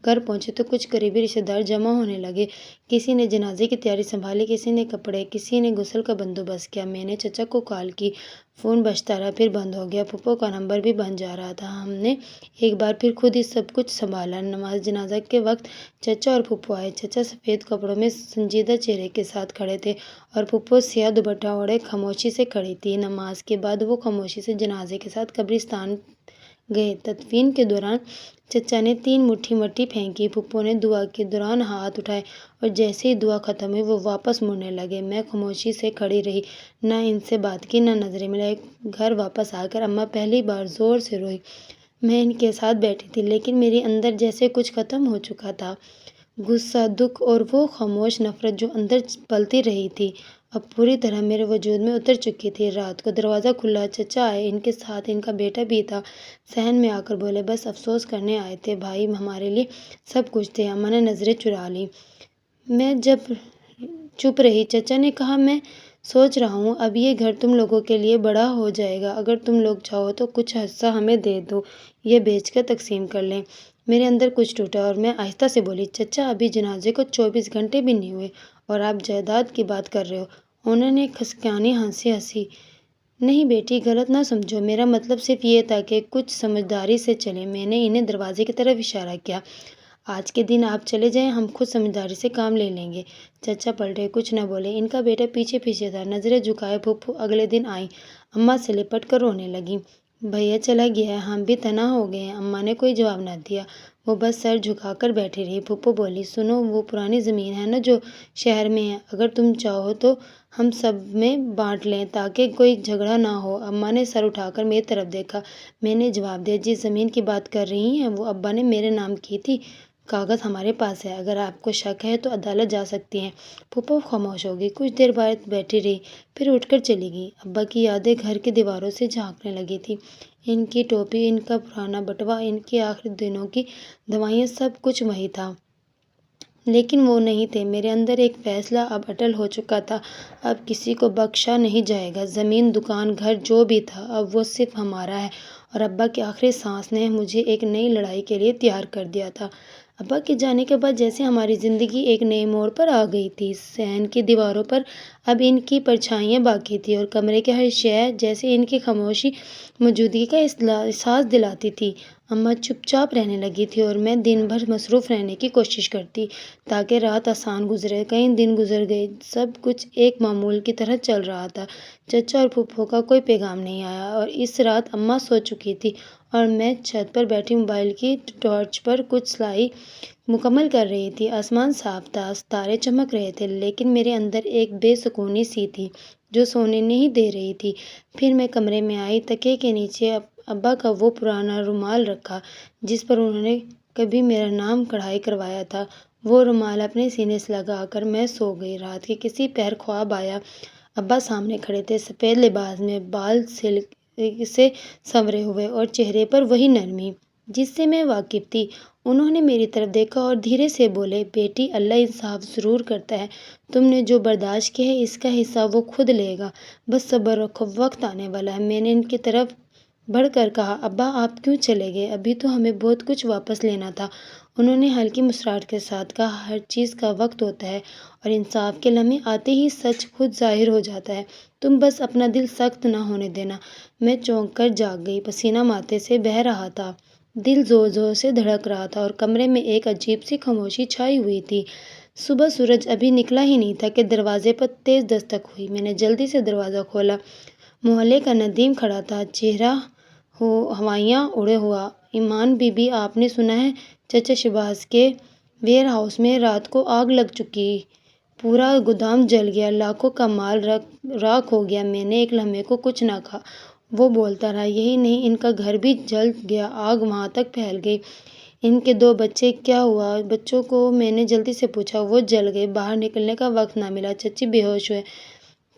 گھر پہنچے تو کچھ قریبی رشتہ دار جمع ہونے لگے۔ کسی نے جنازے کی تیاری سنبھالی، کسی نے کپڑے، کسی نے غسل کا بندوبست کیا۔ میں نے چچا کو کال کی، فون بجتا رہا، پھر بند ہو گیا۔ پھپھو کا نمبر بھی بن جا رہا تھا۔ ہم نے ایک بار پھر خود ہی سب کچھ سنبھالا۔ نماز جنازہ کے وقت چچا اور پھپھو آئے۔ چچا سفید کپڑوں میں سنجیدہ چہرے کے ساتھ کھڑے تھے اور پھپھو سیاہ دوپٹہ اوڑھے خاموشی سے کھڑی تھی۔ نماز کے بعد وہ خاموشی سے جنازے کے ساتھ قبرستان گئے۔ تدفین کے دوران چچا نے 3 مٹھی مٹی پھینکی، پھپھو نے دعا کے دوران ہاتھ اٹھائے اور جیسے ہی دعا ختم ہوئی وہ واپس مڑنے لگے۔ میں خاموشی سے کھڑی رہی، نہ ان سے بات کی، نہ نظریں ملائی۔ گھر واپس آ کر اماں پہلی بار زور سے روئی۔ میں ان کے ساتھ بیٹھی تھی، لیکن میرے اندر جیسے کچھ ختم ہو چکا تھا۔ غصہ، دکھ اور وہ خاموش نفرت جو اندر پلتی رہی تھی، اب پوری طرح میرے وجود میں اتر چکی تھی۔ رات کو دروازہ کھلا، چچا آئے، ان کے ساتھ ان کا بیٹا بھی تھا۔ صحن میں آ کر بولے، بس افسوس کرنے آئے تھے، بھائی ہمارے لیے سب کچھ تھے۔ اماں نے نظریں چرا لیں۔ میں جب چپ رہی، چچا نے کہا، میں سوچ رہا ہوں اب یہ گھر تم لوگوں کے لیے بڑا ہو جائے گا، اگر تم لوگ چاہو تو کچھ حصہ ہمیں دے دو، یہ بیچ کر تقسیم کر لیں۔ میرے اندر کچھ ٹوٹا اور میں آہستہ سے بولی، چچا ابھی جنازے کو 24 گھنٹے بھی نہیں ہوئے اور آپ جائیداد کی بات کر رہے ہو۔ انہوں نے کھسکیانی ہنسی ہنسی۔ نہیں بیٹی، غلط نہ سمجھو، میرا مطلب صرف یہ تھا کہ کچھ سمجھداری سے چلیں۔ میں نے انہیں دروازے کی طرف اشارہ کیا۔ آج کے دن آپ چلے جائیں، ہم خود سمجھداری سے کام لے لیں گے۔ چچا پلٹے، کچھ نہ بولے۔ ان کا بیٹا پیچھے پیچھے تھا، نظریں جھکائے۔ پھپھو اگلے دن آئیں، اماں سے لپٹ کر رونے لگیں۔ بھیا چلا گیا ہے، ہم بھی تنہا ہو گئے ہیں۔ اماں نے کوئی جواب نہ دیا، وہ بس سر جھکا کر بیٹھی رہی۔ پھپھو بولی، سنو، وہ پرانی زمین ہے نا جو شہر میں ہے، اگر تم چاہو تو ہم سب میں بانٹ لیں تاکہ کوئی جھگڑا نہ ہو۔ اماں نے سر اٹھا کر میری طرف دیکھا۔ میں نے جواب دیا، جس زمین کی بات کر رہی ہیں وہ ابا نے میرے نام کی تھی، کاغذ ہمارے پاس ہے، اگر آپ کو شک ہے تو عدالت جا سکتی ہیں۔ پھپھو خاموش ہو گئی، کچھ دیر بعد بیٹھی رہی، پھر اٹھ کر چلی گئی۔ ابا کی یادیں گھر کی دیواروں سے جھانکنے لگی تھیں، ان کی ٹوپی، ان کا پرانا بٹوا، ان کے آخری دنوں کی دوائیاں، سب کچھ وہی تھا، لیکن وہ نہیں تھے۔ میرے اندر ایک فیصلہ اب اٹل ہو چکا تھا، اب کسی کو بخشا نہیں جائے گا۔ زمین، دکان، گھر، جو بھی تھا، اب وہ صرف ہمارا ہے۔ اور ابا کی آخری سانس نے مجھے ایک نئی لڑائی کے لیے تیار کر دیا تھا۔ ابا کے جانے کے بعد جیسے ہماری زندگی ایک نئے موڑ پر آ گئی تھی۔ صحن کی دیواروں پر اب ان کی پرچھائیاں باقی تھیں اور کمرے کی ہر شے جیسے ان کی خاموشی موجودگی کا احساس دلاتی تھی۔ اماں چپ چاپ رہنے لگی تھی اور میں دن بھر مصروف رہنے کی کوشش کرتی تاکہ رات آسان گزرے۔ کئی دن گزر گئے، سب کچھ ایک معمول کی طرح چل رہا تھا۔ چچا اور پھپھو کا کوئی پیغام نہیں آیا اور اس رات اماں سو چکی تھی اور میں چھت پر بیٹھی موبائل کی ٹارچ پر کچھ سلائی مکمل کر رہی تھی۔ آسمان صاف تھا، ستارے چمک رہے تھے، لیکن میرے اندر ایک بے سکونی سی تھی جو سونے نہیں دے رہی تھی۔ پھر میں کمرے میں آئی، تکیے کے نیچے ابا کا وہ پرانا رومال رکھا جس پر انہوں نے کبھی میرا نام کڑھائی کروایا تھا۔ وہ رومال اپنے سینے سے لگا کر میں سو گئی۔ رات کے کسی پہر خواب آیا، ابا سامنے کھڑے تھے، سفید لباس میں، بال سلک سے سنورے ہوئے اور چہرے پر وہی نرمی جس سے میں واقف تھی۔ انہوں نے میری طرف دیکھا اور دھیرے سے بولے، بیٹی، اللہ انصاف ضرور کرتا ہے۔ تم نے جو برداشت کیا ہے اس کا حصہ وہ خود لے گا، بس صبر رکھو، وقت آنے والا ہے۔ میں نے ان کی طرف بڑھ کر کہا، ابا آپ کیوں چلے گئے؟ ابھی تو ہمیں بہت کچھ واپس لینا تھا۔ انہوں نے ہلکی مسکراہٹ کے ساتھ کہا، ہر چیز کا وقت ہوتا ہے اور انصاف کے لمحے آتے ہی سچ خود ظاہر ہو جاتا ہے۔ تم بس اپنا دل سخت نہ ہونے دینا۔ میں چونک کر جاگ گئی، پسینہ ماتھے سے بہہ رہا تھا، دل زور زور سے دھڑک رہا تھا اور کمرے میں ایک عجیب سی خاموشی چھائی ہوئی تھی۔ صبح سورج ابھی نکلا ہی نہیں تھا کہ دروازے پر تیز دستک ہوئی۔ میں نے جلدی سے دروازہ کھولا۔ محلے کا ندیم کھڑا تھا، چہرہ ہوائیاں اڑے ہوا۔ ایمان بی بی، آپ نے سنا ہے چچا شہباز کے ویئر ہاؤس میں رات کو آگ لگ چکی، پورا گودام جل گیا، لاکھوں کا مال راکھ ہو گیا۔ میں نے ایک لمحے کو کچھ نہ کہا۔ وہ بولتا رہا، یہی نہیں، ان کا گھر بھی جل گیا، آگ وہاں تک پھیل گئی۔ ان کے 2 بچے، کیا ہوا بچوں کو؟ میں نے جلدی سے پوچھا۔ وہ جل گئے، باہر نکلنے کا وقت نہ ملا، چچی بے ہوش ہوئے۔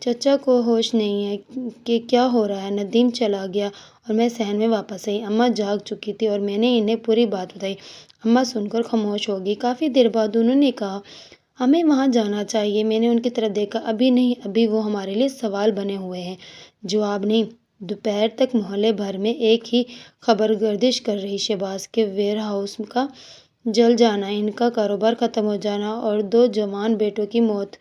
چچا کو ہوش نہیں ہے کہ کیا ہو رہا ہے۔ ندیم چلا گیا اور میں صحن میں واپس آئی۔ اماں جاگ چکی تھی اور میں نے انہیں پوری بات بتائی۔ اماں سن کر خاموش ہو گئی۔ کافی دیر بعد انہوں نے کہا، ہمیں وہاں جانا چاہیے۔ میں نے ان کی طرف دیکھا، ابھی نہیں، ابھی وہ ہمارے لیے سوال بنے ہوئے ہیں، جواب نہیں۔ دوپہر تک محلے بھر میں ایک ہی خبر گردش کر رہی، شہباز کے ویئر ہاؤس کا جل جانا، ان کا کاروبار ختم ہو جانا اور 2 جوان بیٹوں کی موت۔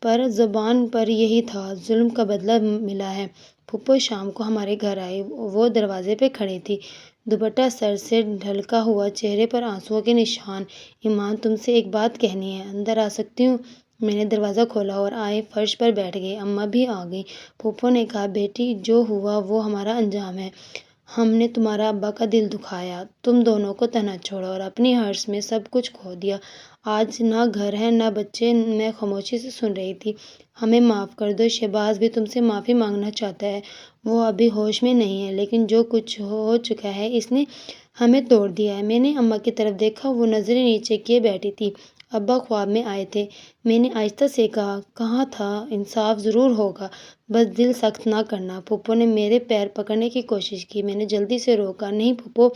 پر زبان پر یہی تھا، ظلم کا بدلہ ملا ہے۔ پھوپھو شام کو ہمارے گھر آئی، وہ دروازے پہ کھڑی تھی، دوپٹہ سر سے ڈھلکا ہوا، چہرے پر آنسوؤں کے نشان۔ ایمان، تم سے ایک بات کہنی ہے، اندر آ سکتی ہوں؟ میں نے دروازہ کھولا اور آئے فرش پر بیٹھ گئی۔ اماں بھی آ گئیں۔ پھوپھو نے کہا، بیٹی، جو ہوا وہ ہمارا انجام ہے۔ ہم نے تمہارا ابا کا دل دکھایا، تم دونوں کو تنہا چھوڑا اور اپنی ہرس میں سب کچھ کھو دیا۔ آج نہ گھر ہے نہ بچے۔ میں خاموشی سے سن رہی تھی۔ ہمیں معاف کر دو، شہباز بھی تم سے معافی مانگنا چاہتا ہے۔ وہ ابھی ہوش میں نہیں ہے، لیکن جو کچھ ہو چکا ہے اس نے ہمیں توڑ دیا ہے۔ میں نے اماں کی طرف دیکھا، وہ نظریں نیچے کیے بیٹھی تھی۔ ابا خواب میں آئے تھے، میں نے آہستہ سے کہا تھا، انصاف ضرور ہوگا، بس دل سخت نہ کرنا۔ پھوپھو نے میرے پیر پکڑنے کی کوشش کی، میں نے جلدی سے روکا، نہیں پھوپھو،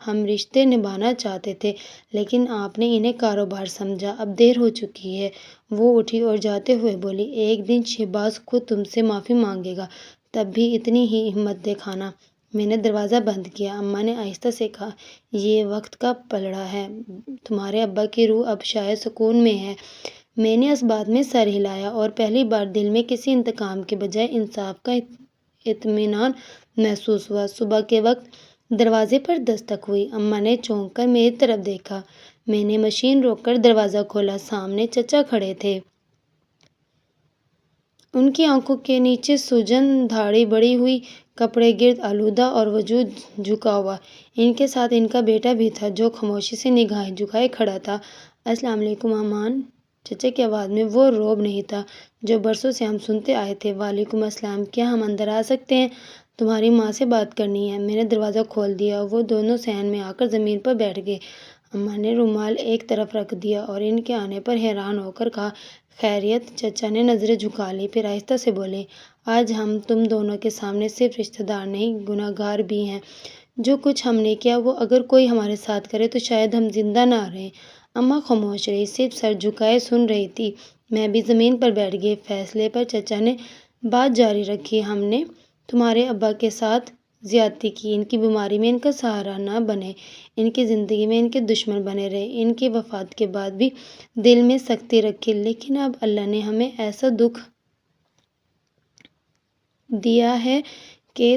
ہم رشتے نبھانا چاہتے تھے، لیکن آپ نے انہیں کاروبار سمجھا، اب دیر ہو چکی ہے۔ وہ اٹھی اور جاتے ہوئے بولی، ایک دن شہباز خود تم سے معافی مانگے گا، تب بھی اتنی ہی ہمت دکھانا۔ میں نے دروازہ بند کیا۔ اماں نے آہستہ سے کہا، یہ وقت کا پلڑا ہے، تمہارے ابا کی روح اب شاید سکون میں ہے۔ میں نے اس بات میں سر ہلایا اور پہلی بار دل میں کسی انتقام کے بجائے انصاف کا اطمینان محسوس ہوا۔ صبح کے وقت دروازے پر دستک ہوئی۔ اماں نے چونک کر میری طرف دیکھا۔ میں نے مشین روک کر دروازہ کھولا۔ سامنے چچا کھڑے تھے، ان کی آنکھوں کے نیچے سوجن، داڑھی بڑھی ہوئی، کپڑے گرد آلودہ اور وجود جھکا ہوا۔ ان کے ساتھ ان کا بیٹا بھی تھا جو خاموشی سے نگاہیں جھکائے کھڑا تھا۔ السلام علیکم امان۔ چچا کی آواز میں وہ رعب نہیں تھا جو برسوں سے ہم سنتے آئے تھے۔ وعلیکم السلام، کیا ہم اندر آ سکتے ہیں؟ تمہاری ماں سے بات کرنی ہے۔ میں نے دروازہ کھول دیا، وہ دونوں صحن میں آ کر زمین پر بیٹھ گئے۔ اماں نے رومال ایک طرف رکھ دیا اور ان کے آنے پر حیران ہو کر کہا، خیریت؟ چچا نے نظریں جھکا لیں، پھر آہستہ سے بولے، آج ہم تم دونوں کے سامنے صرف رشتہ دار نہیں، گناہ گار بھی ہیں۔ جو کچھ ہم نے کیا وہ اگر کوئی ہمارے ساتھ کرے تو شاید ہم زندہ نہ رہیں۔ اماں خاموش رہی، صرف سر جھکائے سن رہی تھی۔ میں بھی زمین پر بیٹھ گئی۔ فیصلے پر چچا نے بات جاری رکھی، ہم نے تمہارے ابا کے ساتھ زیادتی کی، ان کی بیماری میں ان کا سہارا نہ بنے، ان کی زندگی میں ان کے دشمن بنے رہے، ان کی وفات کے بعد بھی دل میں سختی رکھی، لیکن اب اللہ نے ہمیں ایسا دکھ دیا ہے کہ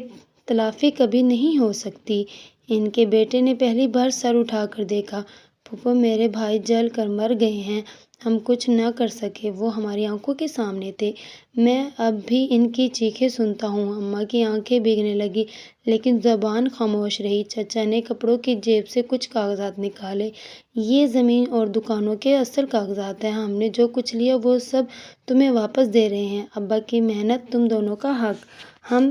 تلافی کبھی نہیں ہو سکتی۔ ان کے بیٹے نے پہلی بار سر اٹھا کر دیکھا۔ پھوپھو میرے بھائی جل کر مر گئے ہیں، ہم کچھ نہ کر سکے، وہ ہماری آنکھوں کے سامنے تھے، میں اب بھی ان کی چیخیں سنتا ہوں۔ اماں کی آنکھیں بھیگنے لگیں لیکن زبان خاموش رہی۔ چچا نے کپڑوں کی جیب سے کچھ کاغذات نکالے۔ یہ زمین اور دکانوں کے اصل کاغذات ہیں، ہم نے جو کچھ لیا وہ سب تمہیں واپس دے رہے ہیں، ابا کی محنت تم دونوں کا حق، ہم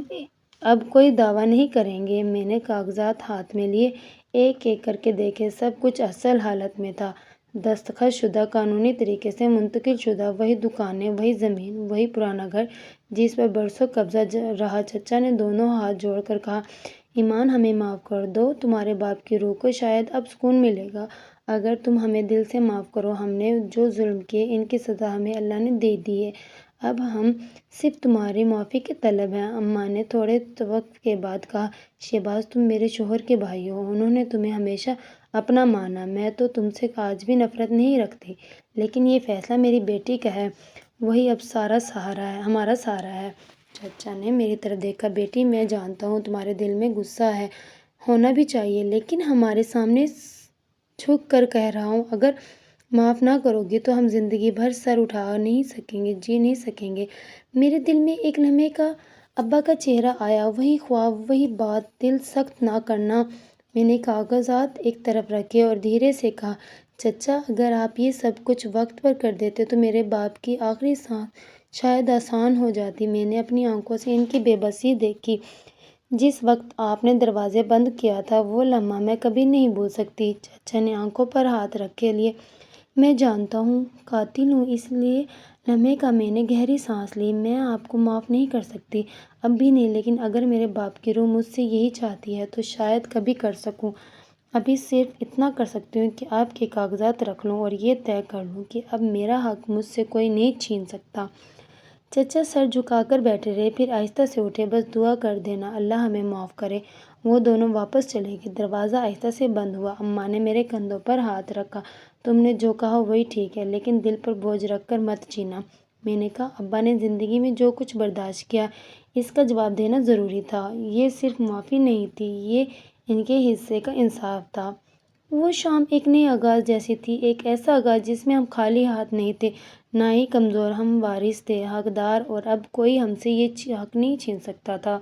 اب کوئی دعویٰ نہیں کریں گے۔ میں نے کاغذات ہاتھ میں لیے، ایک ایک کر کے دیکھے، سب کچھ اصل حالت میں تھا، دستخط شدہ، قانونی طریقے سے منتقل شدہ، وہی دکانیں، وہی زمین، وہی پرانا گھر جس پر برسوں قبضہ رہا۔ چچا نے دونوں ہاتھ جوڑ کر کہا، ایمان ہمیں معاف کر دو، تمہارے باپ کی روح کو شاید اب سکون ملے گا اگر تم ہمیں دل سے معاف کرو، ہم نے جو ظلم کیے ان کی سزا ہمیں اللہ نے دے دی ہے، اب ہم صرف تمہاری معافی کے طلب ہیں۔ اماں نے تھوڑے وقت کے بعد کہا، شہباز تم میرے شوہر کے بھائی ہو، انہوں نے تمہیں ہمیشہ اپنا مانا، میں تو تم سے آج بھی نفرت نہیں رکھتی، لیکن یہ فیصلہ میری بیٹی کا ہے، وہی اب ہمارا سہارا ہے۔ چچا نے میری طرف دیکھا، بیٹی میں جانتا ہوں تمہارے دل میں غصہ ہے، ہونا بھی چاہیے، لیکن ہمارے سامنے جھک کر کہہ رہا ہوں، اگر معاف نہ کرو گی تو ہم زندگی بھر سر اٹھا نہیں سکیں گے، جی نہیں سکیں گے۔ میرے دل میں ایک لمحے کا ابا کا چہرہ آیا، وہی خواب، وہی بات، دل سخت نہ کرنا۔ میں نے کاغذات ایک طرف رکھے اور دھیرے سے کہا، چچا اگر آپ یہ سب کچھ وقت پر کر دیتے تو میرے باپ کی آخری سانس شاید آسان ہو جاتی۔ میں نے اپنی آنکھوں سے ان کی بے بسی دیکھی، جس وقت آپ نے دروازے بند کیا تھا، وہ لمحہ میں کبھی نہیں بھول سکتی۔ چچا نے آنکھوں پر ہاتھ رکھ لیے، میں جانتا ہوں قاتل ہوں، اس لمحے کا میں نے گہری سانس لی، میں آپ کو معاف نہیں کر سکتی، اب بھی نہیں، لیکن اگر میرے باپ کی روح مجھ سے یہی چاہتی ہے تو شاید کبھی کر سکوں۔ ابھی صرف اتنا کر سکتی ہوں کہ آپ کے کاغذات رکھ لوں اور یہ طے کر لوں کہ اب میرا حق مجھ سے کوئی نہیں چھین سکتا۔ چچا سر جھکا کر بیٹھے رہے، پھر آہستہ سے اٹھے، بس دعا کر دینا اللہ ہمیں معاف کرے۔ وہ دونوں واپس چلے گئے، دروازہ آہستہ سے بند ہوا۔ اماں نے میرے کندھوں پر ہاتھ رکھا، تم نے جو کہا وہی ٹھیک ہے، لیکن دل پر بوجھ رکھ کر مت جینا۔ میں نے کہا، ابا نے زندگی میں جو کچھ برداشت کیا اس کا جواب دینا ضروری تھا، یہ صرف معافی نہیں تھی، یہ ان کے حصے کا انصاف تھا۔ وہ شام ایک نئے آغاز جیسی تھی، ایک ایسا آغاز جس میں ہم خالی ہاتھ نہیں تھے، نہ ہی کمزور، ہم وارث تھے، حقدار، اور اب کوئی ہم سے یہ حق نہیں چھین سکتا تھا۔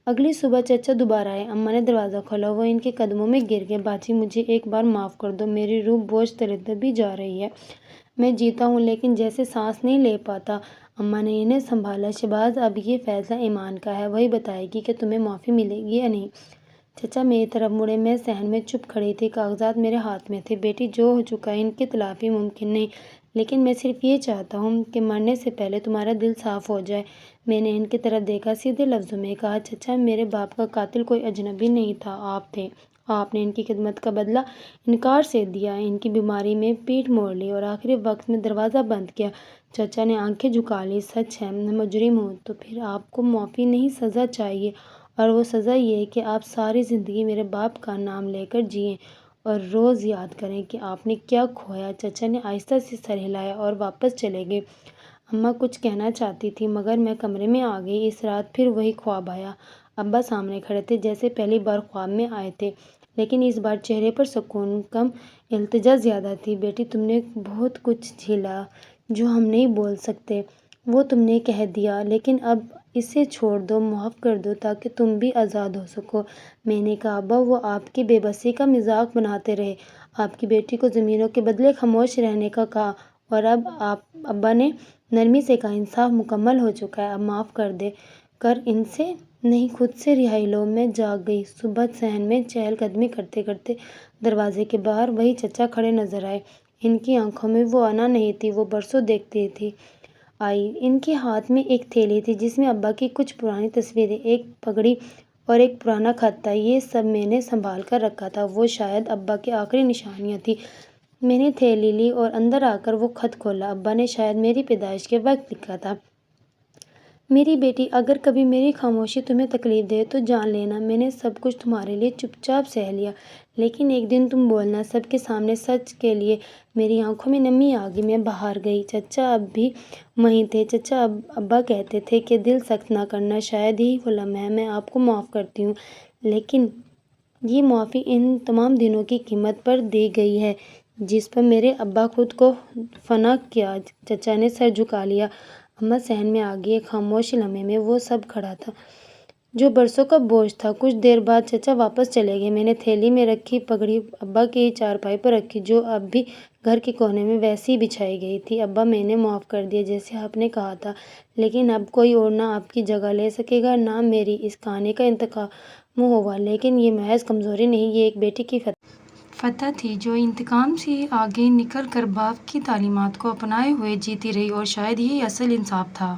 اگلی صبح چچا دوبارہ آئے، اماں نے دروازہ کھولا، وہ ان کے قدموں میں گر گئے، باجی مجھے ایک بار معاف کر دو، میری روح بوجھ تلے دبی جا رہی ہے، میں جیتا ہوں لیکن جیسے سانس نہیں لے پاتا۔ اماں نے انہیں سنبھالا، شہباز اب یہ فیصلہ ایمان کا ہے، وہی بتائے گی کہ تمہیں معافی ملے گی یا نہیں۔ چچا میری طرف مڑے، میں صحن میں چپ کھڑی تھی، کاغذات میرے ہاتھ میں تھے، بیٹی جو ہو چکا ہے ان کی تلافی ممکن نہیں، لیکن میں صرف یہ چاہتا ہوں کہ مرنے سے پہلے تمہارا دل صاف ہو جائے۔ میں نے ان کی طرف دیکھا، سیدھے لفظوں میں کہا، چچا میرے باپ کا قاتل کوئی اجنبی نہیں تھا، آپ تھے، آپ نے ان کی خدمت کا بدلہ انکار سے دیا، ان کی بیماری میں پیٹھ موڑ لی اور آخری وقت میں دروازہ بند کیا۔ چچا نے آنکھیں جھکا لیں، سچ ہے میں مجرم ہوں، تو پھر آپ کو معافی نہیں سزا چاہیے، اور وہ سزا یہ ہے کہ آپ ساری زندگی میرے باپ کا نام لے کر جئیں اور روز یاد کریں کہ آپ نے کیا کھویا۔ چچا نے آہستہ سے سر ہلایا اور واپس چلے گئے۔ اماں کچھ کہنا چاہتی تھی مگر میں کمرے میں آ گئی۔ اس رات پھر وہی خواب آیا، ابا سامنے کھڑے تھے جیسے پہلی بار خواب میں آئے تھے، لیکن اس بار چہرے پر سکون کم، التجا زیادہ تھی۔ بیٹی تم نے بہت کچھ جھیلا جو ہم نہیں بول سکتے، وہ تم نے کہہ دیا، لیکن اب اسے چھوڑ دو، معاف کر دو تاکہ تم بھی آزاد ہو سکو۔ میں نے کہا، ابا وہ آپ کی بے بسی کا مذاق بناتے رہے، آپ کی بیٹی کو زمینوں کے بدلے خاموش رہنے کا کہا، اور اب ابا نے نرمی سے کہا، انصاف مکمل ہو چکا ہے، اب معاف کر ان سے نہیں خود سے رہائی لو۔ میں جاگ گئی۔ صبح صحن میں چہل قدمی کرتے کرتے دروازے کے باہر وہی چچا کھڑے نظر آئے، ان کی آنکھوں میں وہ انا نہیں تھی وہ برسوں دیکھتی تھی آئی، ان کے ہاتھ میں ایک تھیلی تھی جس میں ابا کی کچھ پرانی تصویریں، ایک پگڑی اور ایک پرانا خط تھا، یہ سب میں نے سنبھال کر رکھا تھا، وہ شاید ابا کی آخری نشانیاں تھیں۔ میں نے تھیلی لی اور اندر آ کر وہ خط کھولا، ابا نے شاید میری پیدائش کے وقت لکھا تھا، میری بیٹی اگر کبھی میری خاموشی تمہیں تکلیف دے تو جان لینا میں نے سب کچھ تمہارے لیے چپ چاپ سہ لیا، لیکن ایک دن تم بولنا سب کے سامنے سچ کے لیے۔ میری آنکھوں میں نمی آ گئی، میں باہر گئی، چچا اب بھی وہیں تھے۔ چچا ابا کہتے تھے کہ دل سخت نہ کرنا، شاید یہی وہ لمحہ ہے، میں آپ کو معاف کرتی ہوں، لیکن یہ معافی ان تمام دنوں کی قیمت پر دی گئی ہے جس پر میرے ابا خود کو فنا کیا۔ چچا نے سر جھکا لیا۔ اماں صحن میں آ گئی۔ ایک خاموش لمحے میں وہ سب کھڑا تھا جو برسوں کا بوجھ تھا۔ کچھ دیر بعد چچا واپس چلے گئے۔ میں نے تھیلی میں رکھی پگڑی ابا کی چارپائی پر رکھی جو اب بھی گھر کے کونے میں ویسی ہی بچھائی گئی تھی۔ ابا میں نے معاف کر دیا جیسے آپ نے کہا تھا، لیکن اب کوئی اور نہ آپ کی جگہ لے سکے گا نہ میری اس کہانی کا انتقام ہوگا۔ لیکن یہ محض کمزوری نہیں، یہ ایک بیٹی کی فتح تھی جو انتقام سے آگے نکل کر باپ کی تعلیمات کو اپنائے ہوئے جیتی رہی، اور شاید یہی اصل انصاف تھا۔